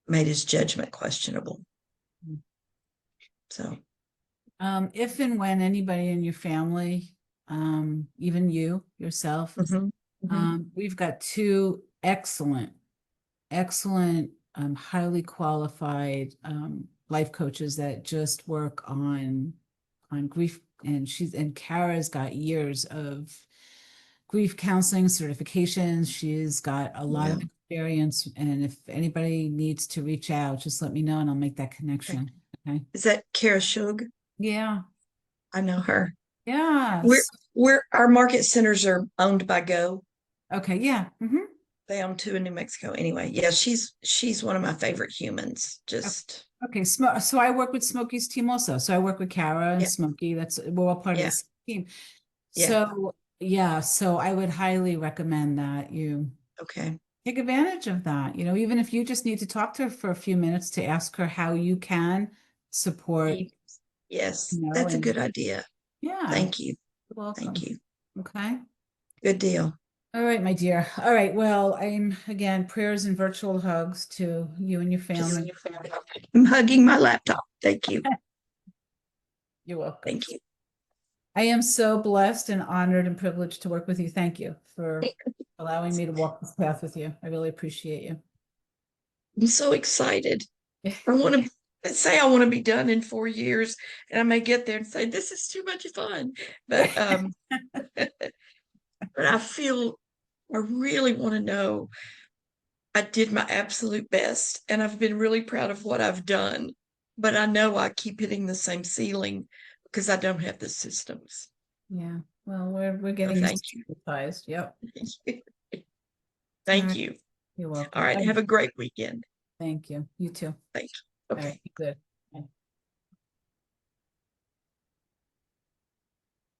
made his judgment questionable. So, If and when anybody in your family, even you yourself, mhm, mhm. we've got two excellent highly qualified life coaches that just work on grief. And Kara's got years of grief counseling certifications. She's got a lot of Well, experience. And if anybody needs to reach out, just let me know and I'll make that okay. connection. Okay. Is that Kara Shug? Yeah. I know her. We're Yes. our market centers are owned by Go. Okay. Yeah. They own two in New Mexico. Anyway, yeah, she's one of my favorite humans. Just Okay. So I work with Smokey's team also. So I work with Kara and yeah, Smokey. We're all part of the yeah, same team. yeah. So yeah, so I would highly recommend that you Okay. take advantage of that. Even if you just need to talk to her for a few minutes to ask her how you can support, Yes, that's a and good idea. yeah, Thank you. you're Thank welcome. you. Okay. Good deal. All right, my dear. All right. Well, I'm again, prayers and virtual hugs to you and your Just family. I'm hugging my laptop. Thank you. You're welcome. Thank you. I am so blessed and honored and privileged to work with you. Thank you for allowing me to walk this path with you. I really appreciate you. I'm so excited. I want to say I want to be done in 4 years, and I may get there and say this is too much fun. But but I really want to know I did my absolute best, and I've been really proud of what I've done. But I know I keep hitting the same ceiling because I don't have the systems. Yeah. Well, we're So getting you thank you. systematized. Yep. All Thank right. you. You're All welcome. right. Have a great weekend. Thank you. You too. Thank you. All right. Okay. Be good.